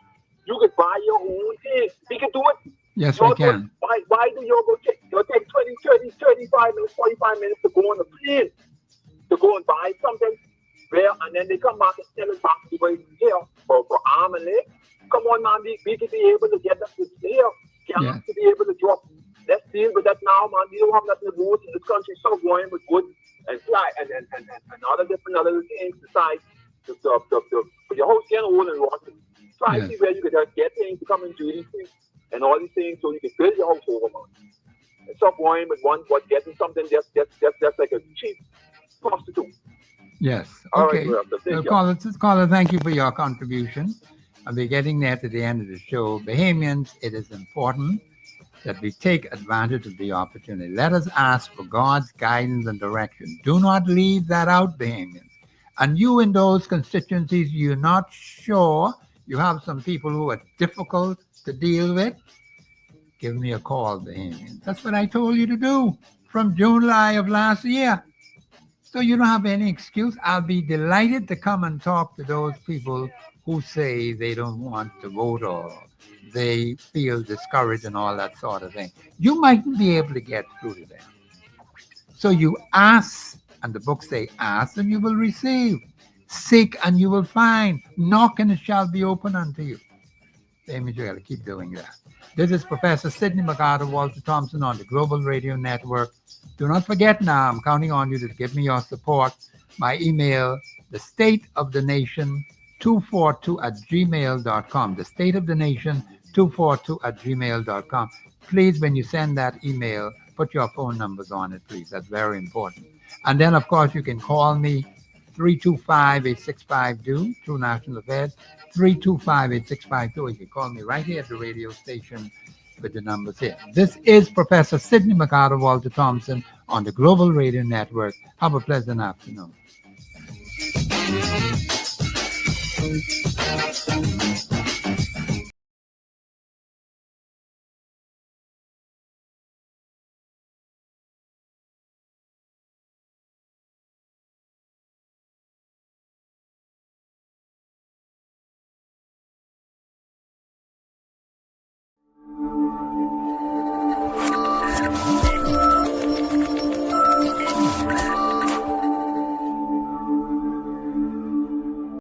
You could buy your own thing. We can do it. Yes, we can. Why do you take 20, 30, 35 minutes, 45 minutes to go on the plane, to go and buy something, and then they come back and sell it back to you here for arm and leg? Come on, man, we can be able to get that to here. Gas to be able to drop. Let's deal with that now, man. We don't have nothing to lose in this country. Stop going with good and fly and other different other things besides for your house getting old and rotten. Try to see where you can get things to come and do these things and all these things so you can build your house over, man. And stop going with getting something just like a cheap prostitute. Yes. All Okay. right, Caller, thank you for your contribution. And we're getting there to the end of the show. Bahamians, it is important that we take advantage of the opportunity. Let us ask for God's guidance and direction. Do not leave that out, Bahamians. And you in those constituencies, you're not sure, you have some people who are difficult to deal with, give me a call, Bahamians. That's what I told you to do from July of last year. So you don't have any excuse. I'll be delighted to come and talk to those people who say they don't want to vote or they feel discouraged and all that sort of thing. You mightn't be able to get through to them. So you ask, and the books say, ask and you will receive. Seek and you will find. Knock and it shall be open unto you. Amy, you got to keep doing that. This is Professor Sidney MacArthur, Walter Thompson on the Global Radio Network. Do not forget now, I'm counting on you to give me your support. My email, thestateofthenation242@gmail.com. Thestateofthenation242@gmail.com. Please, when you send that email, put your phone numbers on it, please. That's very important. And then, of course, you can call me 325-8652, True National Affairs, 325-8652. You can call me right here at the radio station with the numbers here. This is Professor Sidney MacArthur, Walter Thompson on the Global Radio Network. Have a pleasant afternoon.